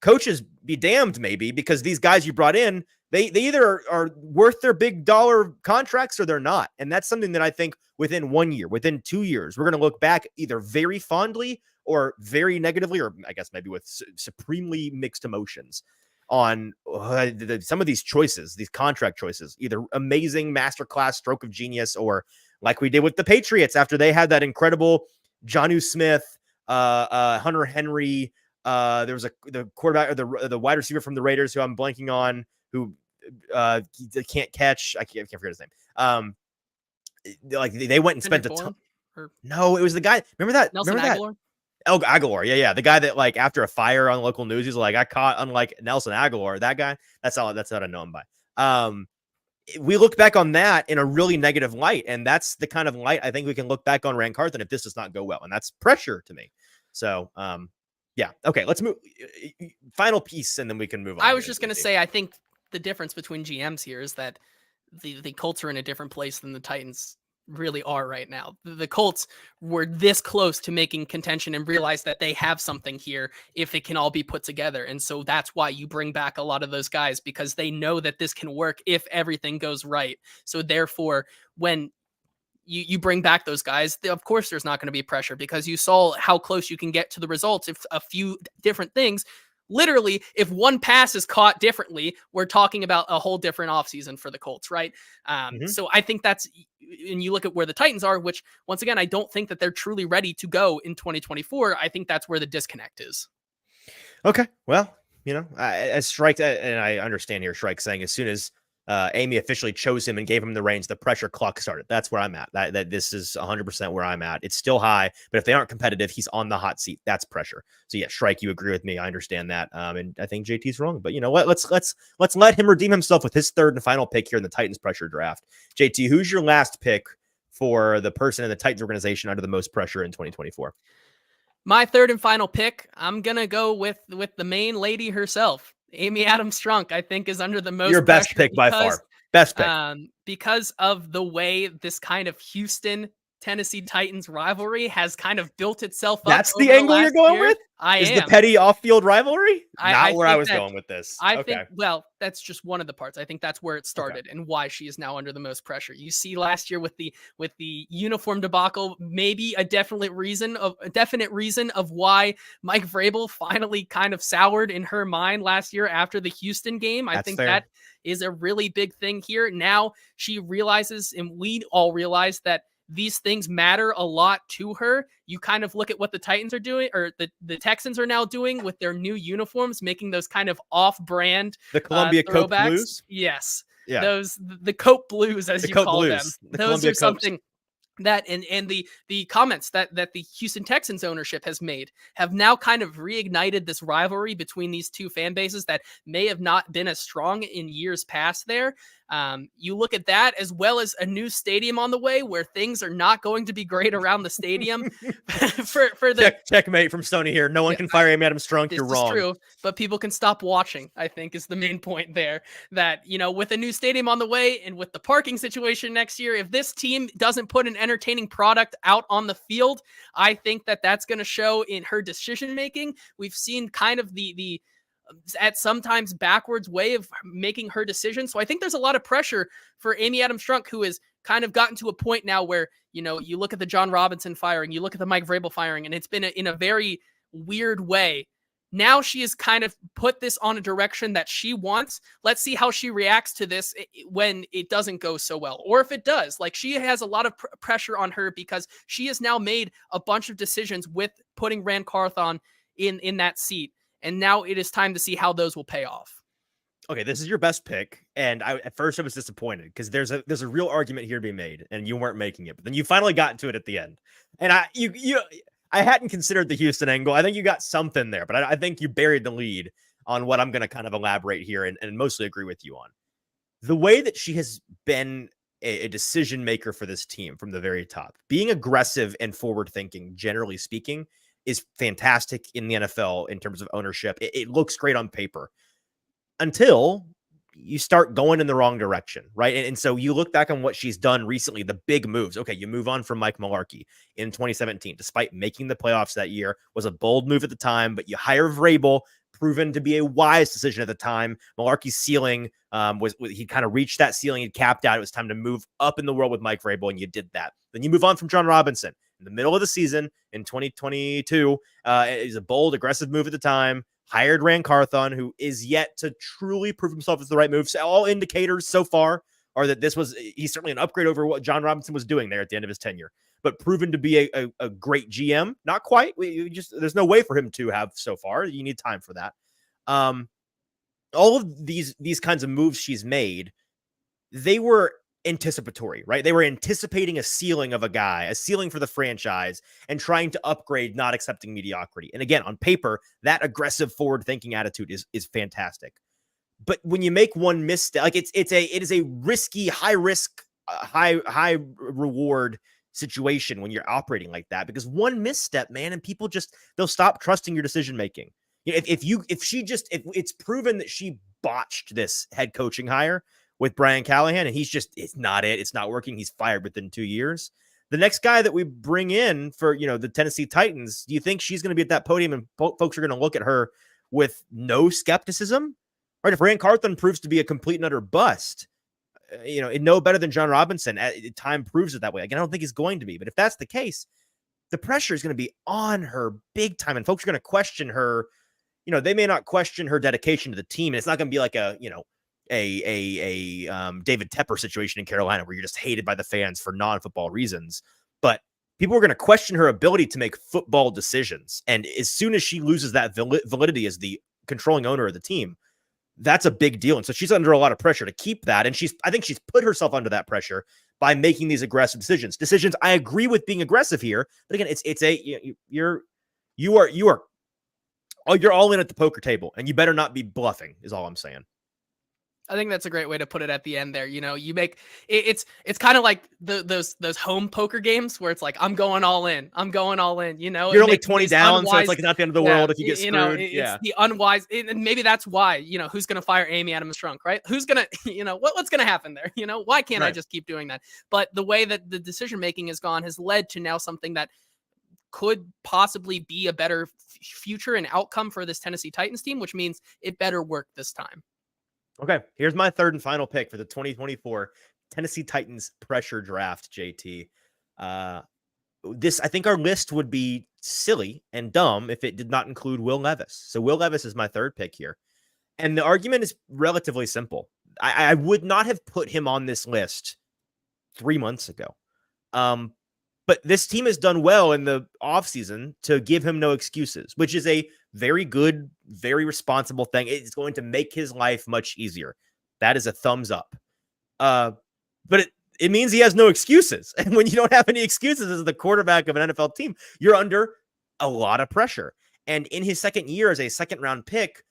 coaches be damned, maybe, because these guys you brought in, they either are worth their big dollar contracts or they're not. And that's something that I think within 1 year, within 2 years, we're going to look back either very fondly or very negatively, or I guess maybe with supremely mixed emotions on some of these choices, these contract choices, either amazing masterclass stroke of genius or like we did with the Patriots after they had that incredible Jonnu Smith, Hunter Henry. There was the quarterback or the wide receiver from the Raiders who I'm blanking on, who he can't catch. I can't forget his name. Like they went and spent a ton. No, it was the guy. Remember that? Nelson Aguilar? Oh, Aguilar. Yeah. The guy that, like, after a fire on local news, he's like, I caught, unlike Nelson Aguilar, that guy. That's what I know him by. We look back on that in a really negative light. And that's the kind of light I think we can look back on Ran Carthon if this does not go well. And that's pressure to me. So, yeah. Okay. Let's move. Final piece, and then we can move on. I was just going to say, I think the difference between GMs here is that the Colts are in a different place than the Titans really are right now. The Colts were this close to making contention and realized that they have something here if it can all be put together. And so that's why you bring back a lot of those guys, because they know that this can work if everything goes right. So therefore, when you bring back those guys, of course there's not going to be pressure, because you saw how close you can get to the results if a few different things. Literally, if one pass is caught differently, we're talking about a whole different offseason for the Colts, right? So I think that's, and you look at where the Titans are, which, once again, I don't think that they're truly ready to go in 2024. I think that's where the disconnect is. Okay. Well, as Strike, and I understand here, Strike saying as soon as Amy officially chose him and gave him the reins, the pressure clock started. That's where I'm at. That this is 100% where I'm at. It's still high, but if they aren't competitive, he's on the hot seat. That's pressure. So yeah, Shrike, you agree with me. I understand that. And I think JT's wrong, but you know what? Let's let him redeem himself with his third and final pick here in the Titans pressure draft. JT, who's your last pick for the person in the Titans organization under the most pressure in 2024? My third and final pick, I'm going to go with the main lady herself. Amy Adams Strunk, I think, is under the most your best pick by far. Best pick. Because of the way this kind of Houston Tennessee Titans rivalry has kind of built itself up. That's the angle you're going with? Is the petty off-field rivalry? Not where I was going with this. I think, well, that's just one of the parts. I think that's where it started and why she is now under the most pressure. You see last year with the uniform debacle, maybe a definite reason of why Mike Vrabel finally kind of soured in her mind last year after the Houston game. I think that is a really big thing here. Now she realizes, and we all realize, that these things matter a lot to her. You kind of look at what the Titans are doing, or the Texans are now doing with their new uniforms, making those kind of off-brand, the Columbia Coke Blues. Yes, the Coke Blues, as you call them. Those are something that, and the comments that the Houston Texans ownership has made have now kind of reignited this rivalry between these two fan bases that may have not been as strong in years past there. You look at that, as well as a new stadium on the way where things are not going to be great around the stadium. for the checkmate from Stoney here. No one can fire Amy Adams Strunk. You're wrong. True, but people can stop watching, I think, is the main point there. That, with a new stadium on the way and with the parking situation next year, if this team doesn't put an entertaining product out on the field, I think that that's going to show in her decision making. We've seen kind of the at sometimes backwards way of making her decisions. So I think there's a lot of pressure for Amy Adams Strunk, who has kind of gotten to a point now where, you look at the John Robinson firing, you look at the Mike Vrabel firing, and it's been in a very weird way. Now she has kind of put this on a direction that she wants. Let's see how she reacts to this when it doesn't go so well. Or if it does. Like, she has a lot of pressure on her because she has now made a bunch of decisions with putting Ran Carthon in that seat. And now it is time to see how those will pay off. Okay, this is your best pick, and at first I was disappointed because there's a real argument here to be made, and you weren't making it, but then you finally got into it at the end, and I hadn't considered the Houston angle. I think you got something there, but I think you buried the lead on what I'm going to kind of elaborate here and mostly agree with you on. The way that she has been a decision maker for this team from the very top, being aggressive and forward thinking, generally speaking, is fantastic in the NFL in terms of ownership. It looks great on paper until you start going in the wrong direction, right? And so you look back on what she's done recently, the big moves. Okay, you move on from Mike Mularkey in 2017, despite making the playoffs that year, was a bold move at the time, but you hire Vrabel, proven to be a wise decision at the time. Mularkey's ceiling was he kind of reached that ceiling, he capped out. It was time to move up in the world with Mike Vrabel, and you did that. Then you move on from John Robinson in the middle of the season in 2022. It was a bold, aggressive move at the time. Hired Rand Carthon, who is yet to truly prove himself as the right move. So all indicators so far are that he's certainly an upgrade over what John Robinson was doing there at the end of his tenure, but proven to be a great GM. Not quite. There's no way for him to have so far. You need time for that. All of these kinds of moves she's made, they were anticipatory, right? They were anticipating a ceiling of a guy, a ceiling for the franchise, and trying to upgrade, not accepting mediocrity. And again, on paper, that aggressive forward-thinking attitude is fantastic. But when you make one misstep, like it is a risky, high risk, high reward situation when you're operating like that, because one misstep, man, and people they'll stop trusting your decision making. If it's proven that she botched this head coaching hire with Brian Callahan, and it's not working. He's fired within 2 years. The next guy that we bring in for, the Tennessee Titans, do you think she's going to be at that podium and folks are going to look at her with no skepticism? Right? If Rand Carthon proves to be a complete and utter bust, no better than John Robinson, time proves it that way. Again, I don't think he's going to be, but if that's the case, the pressure is going to be on her big time, and folks are going to question her. They may not question her dedication to the team, and it's not going to be like a David Tepper situation in Carolina where you're just hated by the fans for non-football reasons. But people are going to question her ability to make football decisions. And as soon as she loses that validity as the controlling owner of the team, that's a big deal. And so she's under a lot of pressure to keep that. And I think she's put herself under that pressure by making these aggressive decisions. I agree with being aggressive here, but again, you're all in at the poker table, and you better not be bluffing is all I'm saying. I think that's a great way to put it at the end there. You make it's kind of like those home poker games where it's like, I'm going all in. You're only 20 down, so it's like not the end of the world if you get screwed. It's the unwise, and maybe that's why, who's going to fire Amy Adams Strunk, right? Who's going to, what's going to happen there? Why can't I just keep doing that? But the way that the decision making has gone has led to now something that could possibly be a better future and outcome for this Tennessee Titans team, which means it better work this time. Okay, here's my third and final pick for the 2024 Tennessee Titans pressure draft, JT. I think our list would be silly and dumb if it did not include Will Levis. So Will Levis is my third pick here. And the argument is relatively simple. I would not have put him on this list 3 months ago. But this team has done well in the offseason to give him no excuses, which is a very good, very responsible thing. It's going to make his life much easier. That is a thumbs up. But it means he has no excuses. And when you don't have any excuses as the quarterback of an NFL team, you're under a lot of pressure. And in his second year as a second-round pick,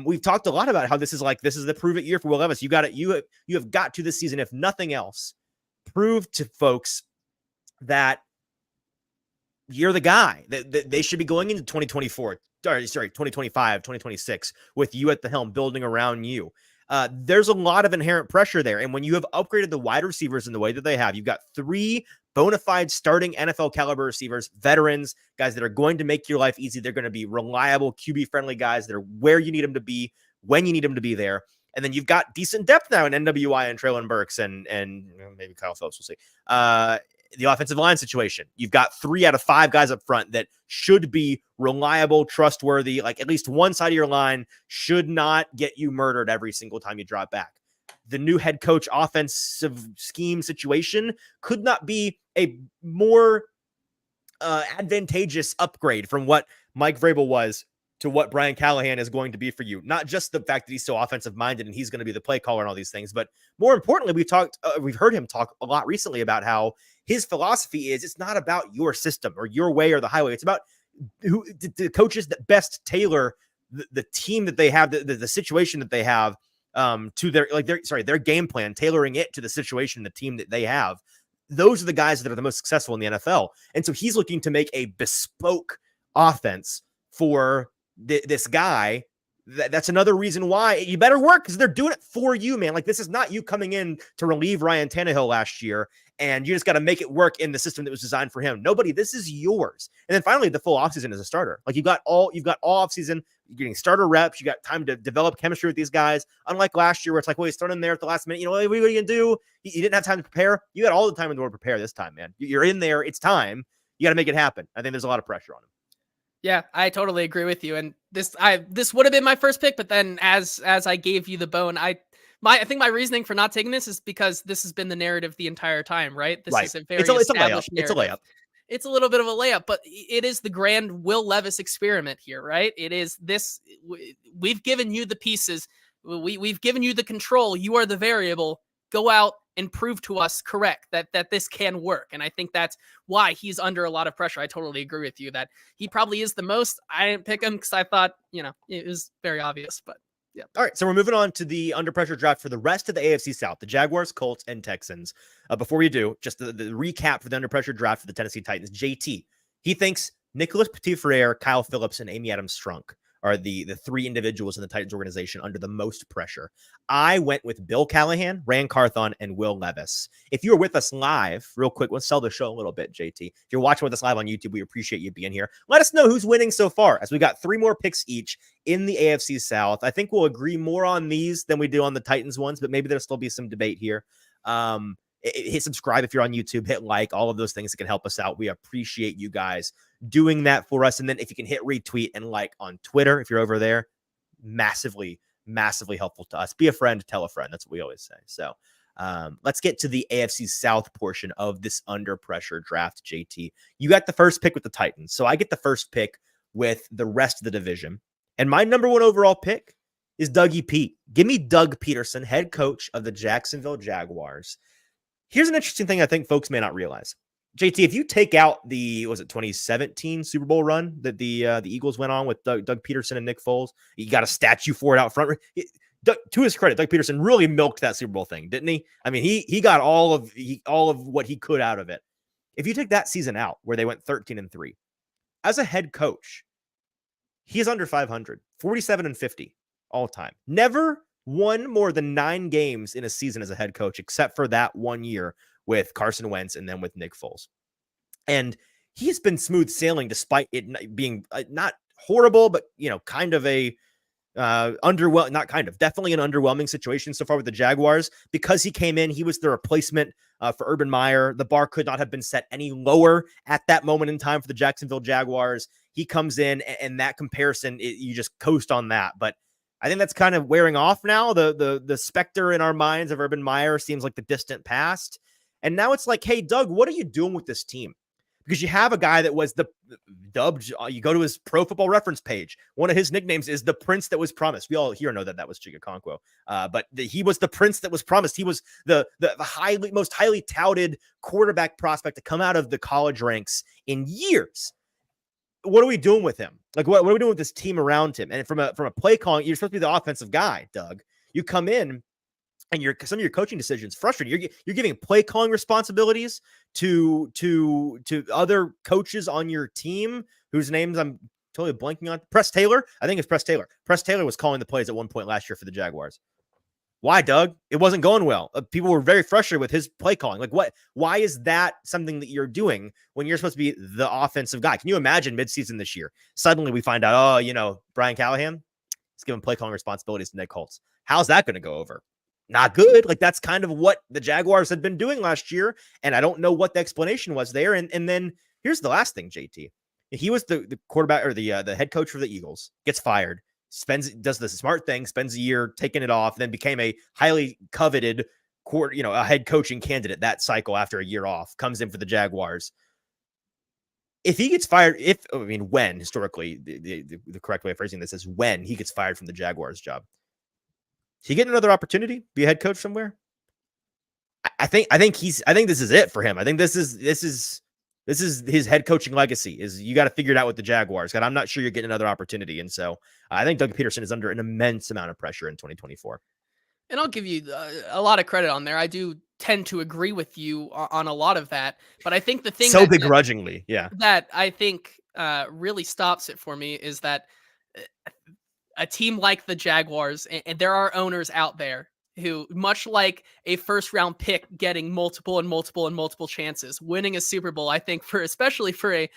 we've talked a lot about how this is the prove-it year for Will Levis. You have got to this season, if nothing else, prove to folks that you're the guy that they should be going into 2025, 2026 with you at the helm, building around you. There's a lot of inherent pressure there. And when you have upgraded the wide receivers in the way that they have, you've got 3 bona fide starting NFL caliber receivers, veterans, guys that are going to make your life easy. They're going to be reliable, QB friendly guys that are where you need them to be, when you need them to be there. And then you've got decent depth now in NWI and Traylon Burks and maybe Kyle Phillips, we'll see. The offensive line situation. You've got 3 out of 5 guys up front that should be reliable, trustworthy. Like at least one side of your line should not get you murdered every single time you drop back. The new head coach offensive scheme situation could not be a more advantageous upgrade from what Mike Vrabel was to what Brian Callahan is going to be for you. Not just the fact that he's so offensive minded and he's going to be the play caller and all these things, but more importantly, we've heard him talk a lot recently about how his philosophy is it's not about your system or your way or the highway. It's about the coaches that best tailor the team that they have, the situation that they have to their game plan, tailoring it to the situation, the team that they have. Those are the guys that are the most successful in the NFL. And so he's looking to make a bespoke offense for this guy. That's another reason why you better work, because they're doing it for you, man. Like, this is not you coming in to relieve Ryan Tannehill last year and you just got to make it work in the system that was designed for him. Nobody, this is yours. And then finally, the full offseason as a starter. Like, you've got all offseason, you're getting starter reps, you got time to develop chemistry with these guys. Unlike last year where it's like, well, he's thrown in there at the last minute, what are you going to do? You didn't have time to prepare. You got all the time in the world to prepare this time, man. You're in there, it's time. You got to make it happen. I think there's a lot of pressure on him. Yeah, I totally agree with you. And this would have been my first pick, but then as I gave you the bone, I think my reasoning for not taking this is because this has been the narrative the entire time, right? This is a very established narrative. It's a layup. It's a little bit of a layup, but it is the grand Will Levis experiment here, right? It is this. We've given you the pieces. We've given you the control. You are the variable. Go out and prove to us correct that this can work. And I think that's why he's under a lot of pressure. I totally agree with you that he probably is the most. I didn't pick him because I thought, it was very obvious, but yeah. All right, so we're moving on to the under pressure draft for the rest of the AFC South, the Jaguars, Colts, and Texans. Before we do, just the recap for the under pressure draft for the Tennessee Titans. JT, he thinks Nicholas Petit-Frere, Kyle Phillips, and Amy Adams-Strunk are the three individuals in the Titans organization under the most pressure. I went with Bill Callahan, Rand Carthon, and Will Levis. If you were with us live, real quick, let's sell the show a little bit, JT. If you're watching with us live on YouTube, we appreciate you being here. Let us know who's winning so far, as we got 3 more picks each in the AFC South. I think we'll agree more on these than we do on the Titans ones, but maybe there'll still be some debate here. Hit subscribe if you're on YouTube, hit like, all of those things that can help us out. We appreciate you guys doing that for us. And then if you can hit retweet and like on Twitter, if you're over there, massively, massively helpful to us. Be a friend, tell a friend. That's what we always say. So let's get to the AFC South portion of this under pressure draft, JT. You got the first pick with the Titans. So I get the first pick with the rest of the division. And my number 1 overall pick is Dougie Pete. Give me Doug Peterson, head coach of the Jacksonville Jaguars. Here's an interesting thing I think folks may not realize. JT, if you take out the 2017 Super Bowl run that the Eagles went on with Doug Peterson and Nick Foles, you got a statue for it out front. To his credit, Doug Peterson really milked that Super Bowl thing, didn't he? I mean, he got all of what he could out of it. If you take that season out where they went 13-3, as a head coach, he is under 500, 47-50 all time. Never won more than 9 games in a season as a head coach, except for that 1 year with Carson Wentz and then with Nick Foles. And he has been smooth sailing despite it being not horrible, but, kind of a definitely an underwhelming situation so far with the Jaguars. Because he came in, he was the replacement for Urban Meyer. The bar could not have been set any lower at that moment in time for the Jacksonville Jaguars. He comes in, and that comparison, you just coast on that. But I think that's kind of wearing off now. The specter in our minds of Urban Meyer seems like the distant past. And now it's like, hey, Doug, what are you doing with this team? Because you have a guy that was dubbed, you go to his Pro Football Reference page. One of his nicknames is the Prince that was promised. We all here know that was Chig Okonkwo. But he was the Prince that was promised. He was the most highly touted quarterback prospect to come out of the college ranks in years. What are we doing with him? Like, what are we doing with this team around him? And from a play calling, you're supposed to be the offensive guy, Doug. You come in, and some of your coaching decisions frustrating. You're giving play calling responsibilities to other coaches on your team whose names I'm totally blanking on. Press Taylor. I think it's Press Taylor. Press Taylor was calling the plays at one point last year for the Jaguars. Why, Doug? It wasn't going well. People were very frustrated with his play calling. Like, what? Why is that something that you're doing when you're supposed to be the offensive guy? Can you imagine midseason this year? Suddenly we find out, Brian Callahan is giving play calling responsibilities to Nick Holtz. How's that going to go over? Not good. Like, that's kind of what the Jaguars had been doing last year. And I don't know what the explanation was there. And then here's the last thing, JT. He was the quarterback or the head coach for the Eagles, gets fired, does the smart thing, spends a year taking it off, then became a highly coveted a head coaching candidate that cycle after a year off, comes in for the Jaguars. if he gets fired, when historically the correct way of phrasing this is when he gets fired from the Jaguars job, is he getting another opportunity, be a head coach somewhere? I think this is it for him. I think this is his head coaching legacy. Is you got to figure it out with the Jaguars. And I'm not sure you're getting another opportunity. And so I think Doug Peterson is under an immense amount of pressure in 2024. And I'll give you a lot of credit on there. I do tend to agree with you on a lot of that, but I think the thing so begrudgingly, that I think really stops it for me is that a team like the Jaguars, and there are owners out there who, much like a first round pick getting multiple and multiple and multiple chances, winning a Super Bowl, I think especially for a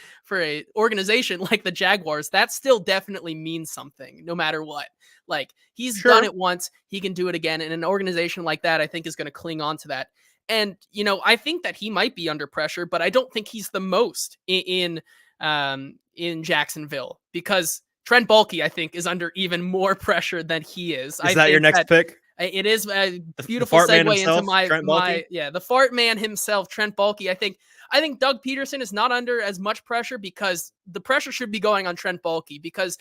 organization like the Jaguars, that still definitely means something no matter what. Like, he's done it once, he can do it again. And an organization like that, I think, is going to cling on to that. And, I think that he might be under pressure, but I don't think he's the most in Jacksonville, because Trent Baalke, I think, is under even more pressure than he is. Is that your next pick? It is a beautiful segue into the fart man himself, Trent Baalke. I think Doug Peterson is not under as much pressure, because the pressure should be going on Trent Baalke, because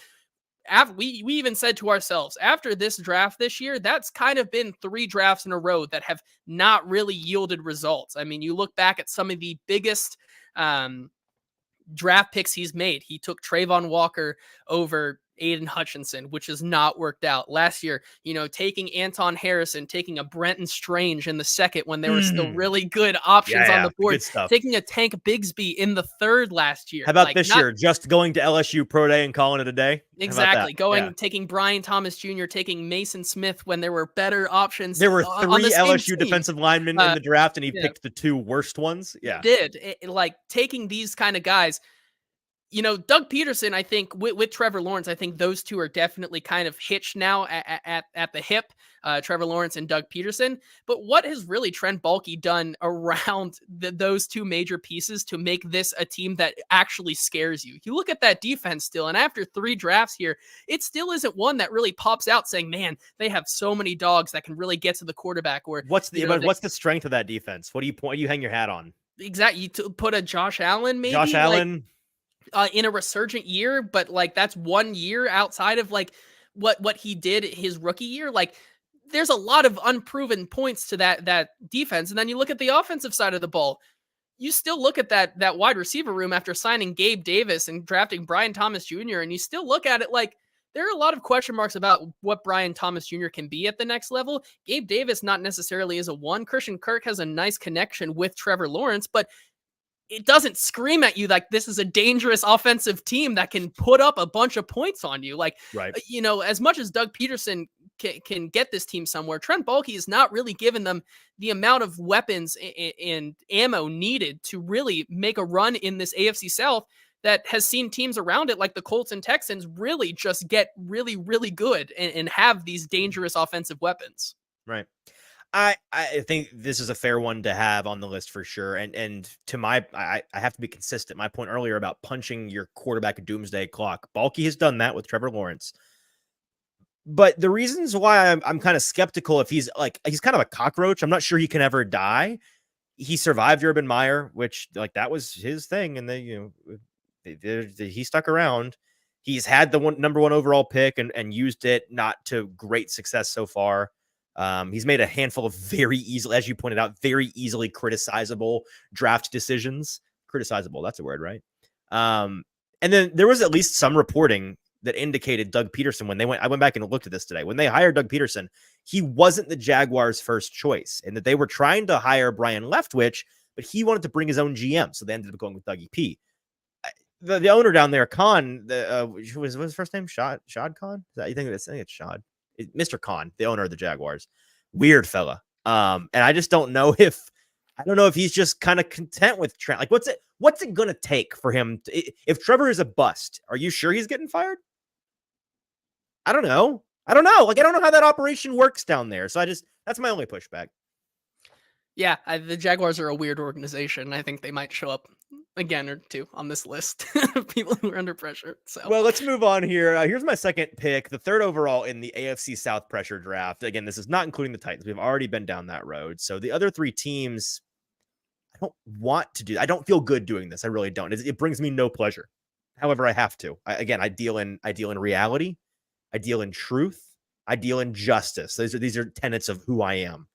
we even said to ourselves, after this draft this year, that's kind of been 3 drafts in a row that have not really yielded results. I mean, you look back at some of the biggest draft picks he's made. He took Trayvon Walker over Aiden Hutchinson, which has not worked out. Last year, taking Anton Harrison, taking a Brenton Strange in the second when there were still really good options on the board, taking a Tank Bigsby in the 3rd last year. How about this year? Just going to LSU Pro Day and calling it a day? Exactly. Taking Brian Thomas Jr., taking Mason Smith when there were better options. There were 3 LSU defensive linemen in the draft, and he picked the 2 worst ones. Yeah. Taking these kind of guys. Doug Peterson, I think, with Trevor Lawrence, I think those two are definitely kind of hitched now at the hip, Trevor Lawrence and Doug Peterson. But what has really Trent Baalke done around those 2 major pieces to make this a team that actually scares you? You look at that defense still, and after 3 drafts here, it still isn't one that really pops out saying, man, they have so many dogs that can really get to the quarterback. Or what's the strength of that defense? What do you hang your hat on? Exactly. You put a Josh Allen, maybe? Josh Allen. In a resurgent year, but that's 1 year outside of what he did his rookie year. There's a lot of unproven points to that defense. And then you look at the offensive side of the ball. You still look at that wide receiver room after signing Gabe Davis and drafting Brian Thomas Jr., and you still look at it like there are a lot of question marks about what Brian Thomas Jr. can be at the next level. Gabe Davis not necessarily is a 1. Christian Kirk has a nice connection with Trevor Lawrence, but it doesn't scream at you like this is a dangerous offensive team that can put up a bunch of points on you. As much as Doug Peterson can get this team somewhere, Trent Baalke is not really given them the amount of weapons and ammo needed to really make a run in this AFC South that has seen teams around it like the Colts and Texans really just get really, really good and have these dangerous offensive weapons. Right. I think this is a fair one to have on the list for sure. And I have to be consistent. My point earlier about punching your quarterback doomsday clock. Baalke has done that with Trevor Lawrence. But the reasons why I'm kind of skeptical if he's kind of a cockroach. I'm not sure he can ever die. He survived Urban Meyer, which that was his thing. And he stuck around. He's had the number 1 overall pick and used it not to great success so far. He's made a handful of very easily, as you pointed out, very easily criticizable draft decisions. Criticizable, that's a word, right? And then there was at least some reporting that indicated Doug Peterson I went back and looked at this today. When they hired Doug Peterson, he wasn't the Jaguars' first choice, and that they were trying to hire Brian Leftwich, but he wanted to bring his own GM, so they ended up going with Dougie P. The owner down there, Khan, who was his first name? Shad Khan? I think it's Shad. Mr. Khan, the owner of the Jaguars, weird fella. And I just don't know if he's just kind of content with Trent. What's it going to take for him if Trevor is a bust? Are you sure he's getting fired? I don't know. I don't know how that operation works down there. So that's my only pushback. Yeah, the Jaguars are a weird organization. I think they might show up again or 2 on this list of people who are under pressure. So, well, let's move on here. Here's my second pick, the 3rd overall in the AFC South pressure draft. Again, this is not including the Titans. We've already been down that road. So the other 3 teams, I don't want to do. I don't feel good doing this. I really don't. It brings me no pleasure. However, I have to. I deal in reality. I deal in truth. I deal in justice. These are tenets of who I am.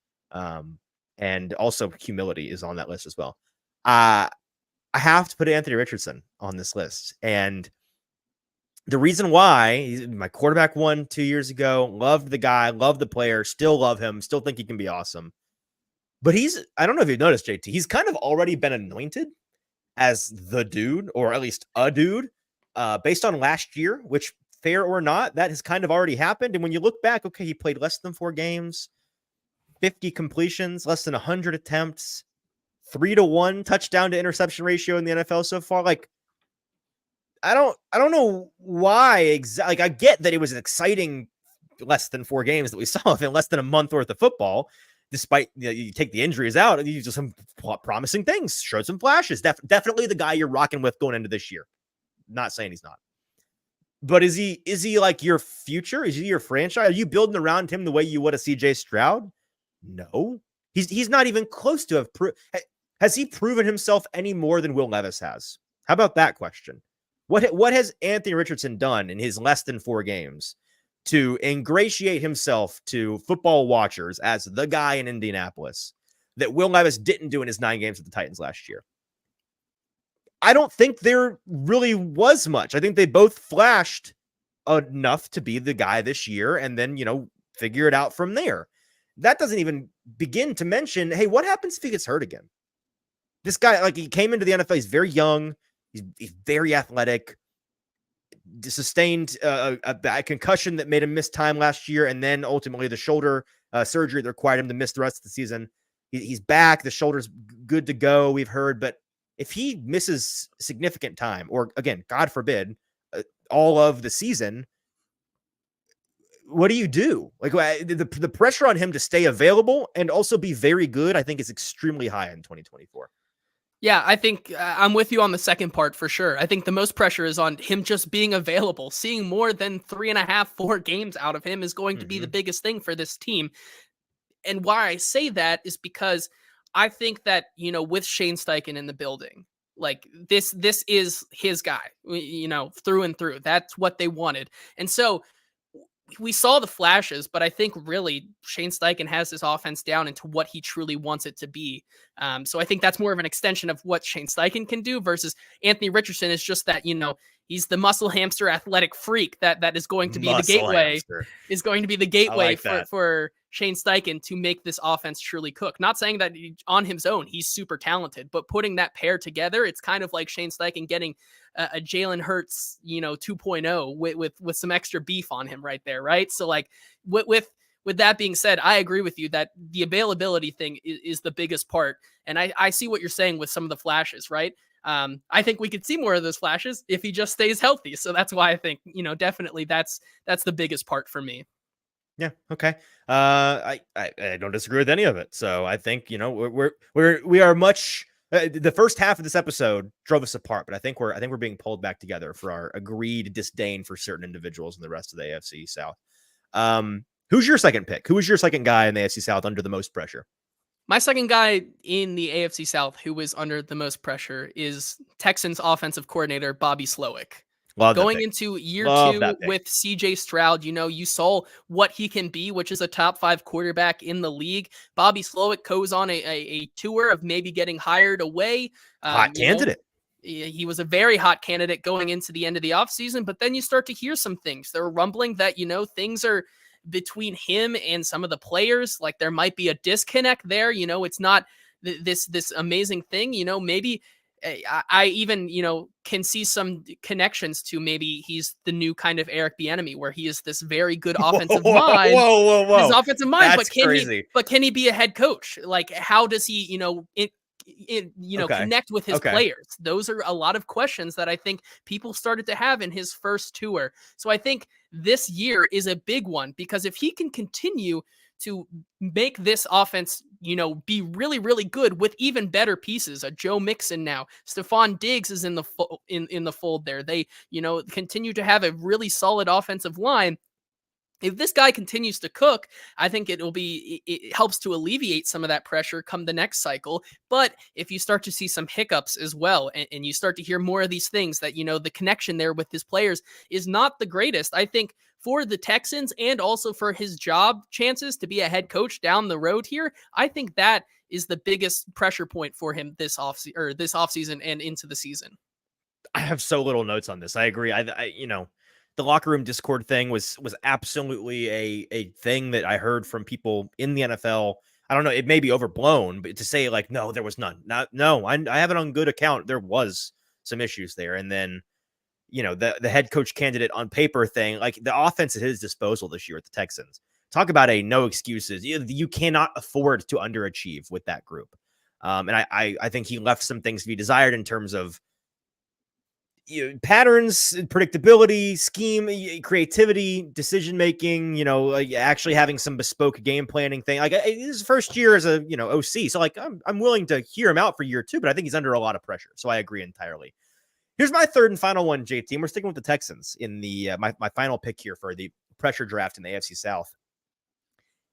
And also humility is on that list as well. I have to put Anthony Richardson on this list. And the reason why, he's my quarterback won 2 years ago, loved the guy, loved the player, still love him, still think he can be awesome. But I don't know if you've noticed, JT, he's kind of already been anointed as the dude, or at least a dude, based on last year, which, fair or not, that has kind of already happened. And when you look back, okay, he played less than 4 games, 50 completions, less than 100 attempts, 3-to-1 touchdown to interception ratio in the NFL so far. Like, I don't know why exactly. Like, I get that it was an exciting less than 4 games that we saw of him, less than a month worth of football. Despite, you take the injuries out, you just some promising things, showed some flashes. Definitely the guy you're rocking with going into this year. Not saying he's not, but is he like your future? Is he your franchise? Are you building around him the way you would a CJ Stroud? No, he's not even close to have has he proven himself any more than Will Levis has? How about that question? What has Anthony Richardson done in his less than 4 games to ingratiate himself to football watchers as the guy in Indianapolis that Will Levis didn't do in his 9 games with the Titans last year? I don't think there really was much. I think they both flashed enough to be the guy this year and then, figure it out from there. That doesn't even begin to mention, hey, what happens if he gets hurt again? This guy, like, he came into the NFL, he's very young, he's very athletic, sustained a concussion that made him miss time last year, and then ultimately the shoulder surgery that required him to miss the rest of the season. He's back. The shoulder's good to go, we've heard. But if he misses significant time, or again, God forbid, all of the season, what do you do? Like, the pressure on him to stay available and also be very good, I think, is extremely high in 2024. Yeah, I think I'm with you on the second part for sure. I think the most pressure is on him just being available. Seeing more than 3.5, 4 games out of him is going to be the biggest thing for this team. And why I say that is because I think that, with Shane Steichen in the building, like this is his guy, through and through. That's what they wanted. And so we saw the flashes, but I think really Shane Steichen has this offense down into what he truly wants it to be. So I think that's more of an extension of what Shane Steichen can do versus Anthony Richardson is just that, he's the muscle hamster athletic freak that is going to be the gateway, for Shane Steichen to make this offense truly cook. Not saying that on his own, he's super talented, but putting that pair together, it's kind of like Shane Steichen getting a Jalen Hurts, 2.0 with some extra beef on him right there. Right. So like with that being said, I agree with you that the availability thing is the biggest part. And I see what you're saying with some of the flashes, right? I think we could see more of those flashes if he just stays healthy. So that's why I think, definitely that's the biggest part for me. Yeah. Okay. I don't disagree with any of it. So I think, we are much, the first half of this episode drove us apart, but I think we're being pulled back together for our agreed disdain for certain individuals in the rest of the AFC South. Who's your second pick? Who is your second guy in the AFC South under the most pressure? My second guy in the AFC South who is under the most pressure is Texans offensive coordinator Bobby Slowick. Going into year 2 with CJ Stroud, you saw what he can be, which is a top 5 quarterback in the league. Bobby Slowick goes on a tour of maybe getting hired away. Hot candidate. He was a very hot candidate going into the end of the offseason, but then you start to hear some things. There were rumbling that, things are between him and some of the players. Like there might be a disconnect there. It's not this amazing thing, maybe I even, can see some connections to maybe he's the new kind of Eric Bieniemy, where he is this very good offensive mind. Whoa. His offensive mind, That's crazy. But can he be a head coach? Like, how does he, connect with his players? Those are a lot of questions that I think people started to have in his first tour. So I think this year is a big one because if he can continue to make this offense, be really, really good with even better pieces. A Joe Mixon now, Stephon Diggs is in the fold there. They, continue to have a really solid offensive line. If this guy continues to cook, I think it helps to alleviate some of that pressure come the next cycle. But if you start to see some hiccups as well, and you start to hear more of these things that, the connection there with his players is not the greatest, I think for the Texans and also for his job chances to be a head coach down the road here, I think that is the biggest pressure point for him this offseason and into the season. I have so little notes on this. I agree. The locker room discord thing was absolutely a thing that I heard from people in the NFL. I don't know. It may be overblown, but to say like, no, there was none. No, I have it on good account. There was some issues there. And then, the head coach candidate on paper thing, like the offense at his disposal this year at the Texans. Talk about a no excuses. You cannot afford to underachieve with that group. And I think he left some things to be desired in terms of patterns, predictability, scheme, creativity, decision making. Actually having some bespoke game planning thing. Like his first year as a OC, so like I'm willing to hear him out for year 2, but I think he's under a lot of pressure. So I agree entirely. Here's my third and final one, JT. And we're sticking with the Texans in the my final pick here for the pressure draft in the AFC South.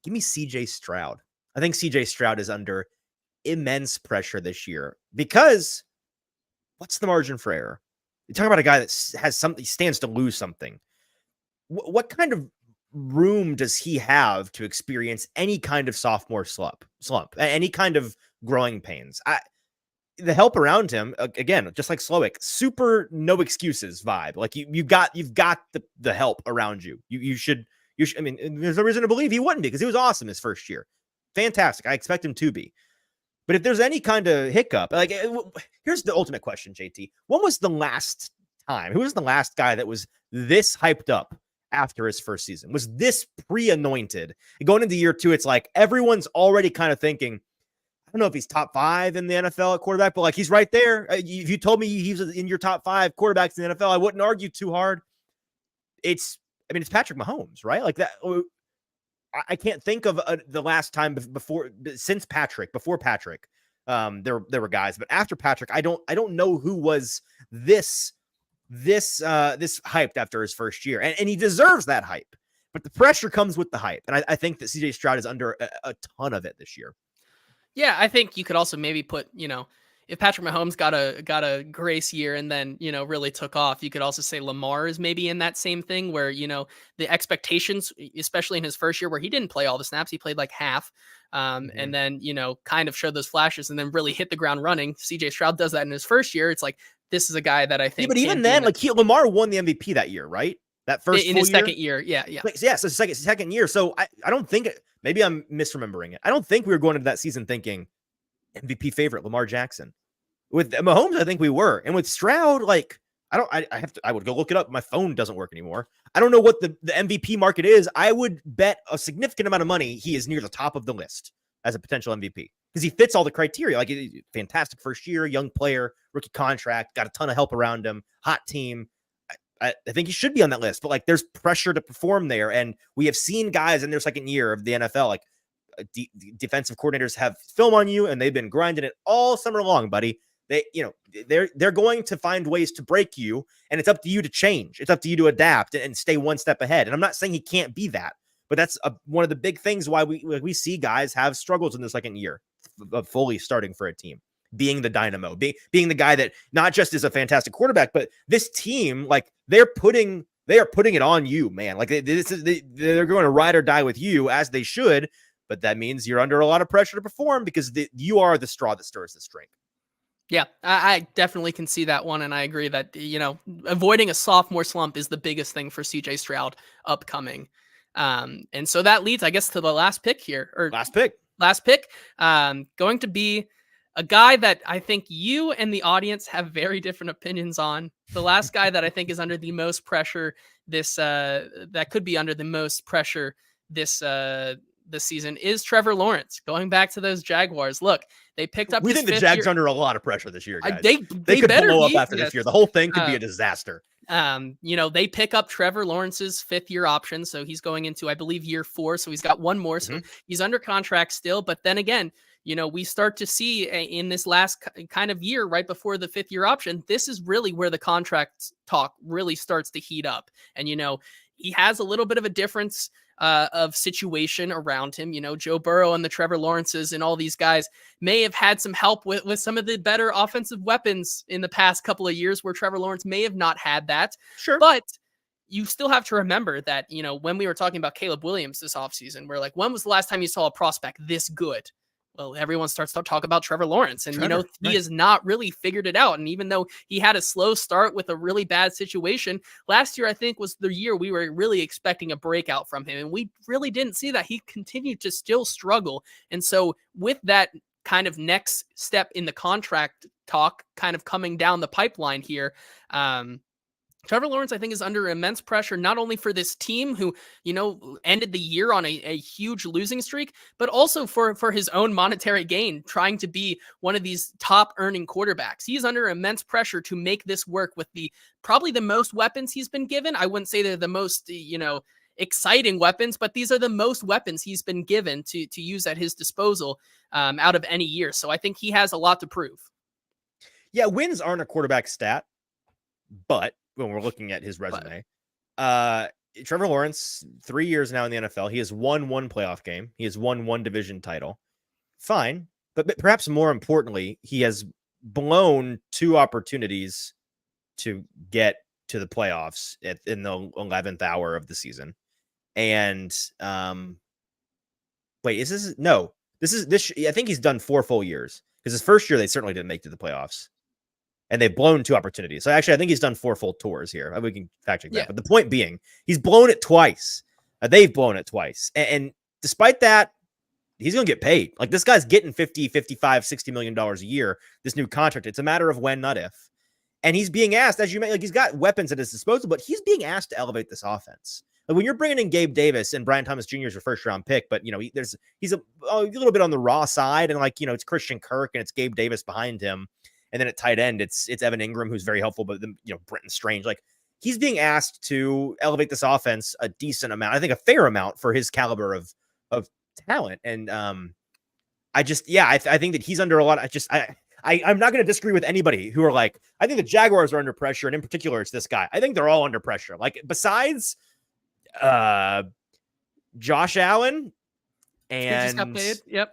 Give me CJ Stroud. I think CJ Stroud is under immense pressure this year because what's the margin for error? You're talking about a guy that has something, stands to lose something. What kind of room does he have to experience any kind of sophomore slump, any kind of growing pains? The help around him, again, just like Slowick, super no excuses vibe. Like you've got the help around you. You should. I mean, there's no reason to believe he wouldn't be because he was awesome his first year. Fantastic. I expect him to be. But if there's any kind of hiccup, like here's the ultimate question, JT. When was the last time? Who was the last guy that was this hyped up after his first season? Was this pre-anointed? Going into year 2, it's like everyone's already kind of thinking, I don't know if he's top 5 in the NFL at quarterback, but like he's right there. If you told me he's in your top 5 quarterbacks in the NFL, I wouldn't argue too hard. It's Patrick Mahomes, right? Like that. I can't think of the last time before Patrick. There were guys, but after Patrick, I don't know who was this hyped after his first year, and he deserves that hype. But the pressure comes with the hype, and I think that CJ Stroud is under a ton of it this year. Yeah, I think you could also maybe put, if Patrick Mahomes got a grace year and then, really took off, you could also say Lamar is maybe in that same thing where, the expectations, especially in his first year where he didn't play all the snaps, he played like half, and then, kind of showed those flashes and then really hit the ground running. CJ Stroud does that in his first year. It's like, this is a guy that I think. Yeah, but even then, Lamar won the MVP that year, right? That first in his second year. Yeah. So second year. So I don't think, maybe I'm misremembering it. I don't think we were going into that season thinking MVP favorite Lamar Jackson. With Mahomes, I think we were. And with Stroud, like, I would go look it up. My phone doesn't work anymore. I don't know what the MVP market is. I would bet a significant amount of money he is near the top of the list as a potential MVP because he fits all the criteria. Like, fantastic first year, young player, rookie contract, got a ton of help around him, hot team. I think he should be on that list, but like there's pressure to perform there. And we have seen guys in their second year of the NFL, like defensive coordinators have film on you and they've been grinding it all summer long, buddy. They're going to find ways to break you, and it's up to you to change. It's up to you to adapt and stay one step ahead. And I'm not saying he can't be that, but that's one of the big things why we see guys have struggles in the second year of fully starting for a team. Being the dynamo, being the guy that not just is a fantastic quarterback, but this team, like they are putting it on you, man. Like they're going to ride or die with you as they should, but that means you're under a lot of pressure to perform because you are the straw that stirs the drink. Yeah, I definitely can see that one, and I agree that avoiding a sophomore slump is the biggest thing for CJ Stroud upcoming. And so that leads, I guess, to the last pick here, last pick, going to be a guy that I think you and the audience have very different opinions on. The last guy that I think is under the most pressure that could be under the most pressure this season is Trevor Lawrence. Going back to those Jaguars, look, they picked up. We think the Jags are under a lot of pressure this year, guys. They could better blow up after this year. The whole thing could be a disaster. They pick up Trevor Lawrence's 5th-year option, so he's going into, I believe, year 4. So he's got one more. So he's under contract still. But then again, we start to see in this last kind of year, right before the 5th-year option, this is really where the contract talk really starts to heat up. And, he has a little bit of a difference of situation around him. You know, Joe Burrow and the Trevor Lawrences and all these guys may have had some help with some of the better offensive weapons in the past couple of years where Trevor Lawrence may have not had that. Sure. But you still have to remember that, you know, when we were talking about Caleb Williams this offseason, we're like, when was the last time you saw a prospect this good? Well, everyone starts to talk about Trevor Lawrence, and, you know, he has not really figured it out. And even though he had a slow start with a really bad situation, last year, I think, was the year we were really expecting a breakout from him. And we really didn't see that. He continued to still struggle. And so with that kind of next step in the contract talk kind of coming down the pipeline here, Trevor Lawrence, I think, is under immense pressure, not only for this team who, you know, ended the year on a huge losing streak, but also for his own monetary gain, trying to be one of these top earning quarterbacks. He's under immense pressure to make this work with probably the most weapons he's been given. I wouldn't say they're the most, you know, exciting weapons, but these are the most weapons he's been given to use at his disposal out of any year. So I think he has a lot to prove. Yeah, wins aren't a quarterback stat, but when we're looking at his resume, Trevor Lawrence, 3 years now in the NFL, he has won one playoff game. He has won one division title. Fine. But perhaps more importantly, he has blown 2 opportunities to get to the playoffs in the 11th hour of the season. And wait, is this? No, I think he's done 4 full years, because his first year, they certainly didn't make it to the playoffs. And they've blown 2 opportunities. So actually, I think he's done 4 full tours here. We can fact check that. Yeah. But the point being, he's blown it twice. They've blown it twice. And despite that, he's going to get paid. Like, this guy's getting $50, $55, $60 million a year, this new contract. It's a matter of when, not if. And he's being asked, as you mentioned, like, he's got weapons at his disposal, but he's being asked to elevate this offense. Like, when you're bringing in Gabe Davis, and Brian Thomas Jr. is your first round pick, but, you know, he's a little bit on the raw side. And, like, you know, it's Christian Kirk and it's Gabe Davis behind him. And then at tight end, it's Evan Ingram, who's very helpful, but then, you know, Brenton Strange, like, he's being asked to elevate this offense a decent amount. I think a fair amount for his caliber of talent. And I think that he's under a lot. I'm not going to disagree with anybody who are like, I think the Jaguars are under pressure. And in particular, it's this guy. I think they're all under pressure. Like, besides Josh Allen and he just got paid. Yep.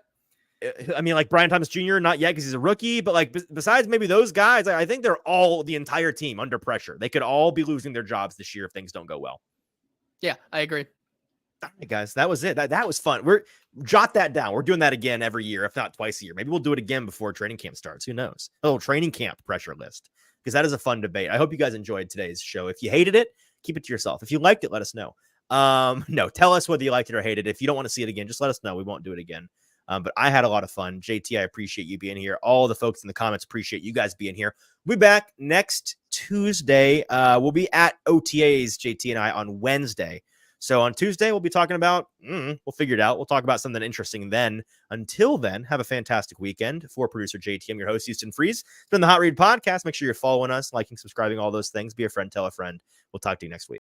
I mean, like, Brian Thomas Jr., not yet because he's a rookie, but, like, besides maybe those guys, I think they're all, the entire team, under pressure. They could all be losing their jobs this year if things don't go well. Yeah, I agree. All right, guys, that was it. That was fun. Jot that down. We're doing that again every year, if not twice a year. Maybe we'll do it again before training camp starts. Who knows? A little training camp pressure list, because that is a fun debate. I hope you guys enjoyed today's show. If you hated it, keep it to yourself. If you liked it, let us know. No, tell us whether you liked it or hated it. If you don't want to see it again, just let us know. We won't do it again. But I had a lot of fun. JT, I appreciate you being here. All the folks in the comments appreciate you guys being here. We'll be back next Tuesday. We'll be at OTAs, JT and I, on Wednesday. So on Tuesday, we'll be talking about, we'll figure it out. We'll talk about something interesting then. Until then, have a fantastic weekend. For producer JT, I'm your host, Easton Freeze. It's been the Hot Read Podcast. Make sure you're following us, liking, subscribing, all those things. Be a friend, tell a friend. We'll talk to you next week.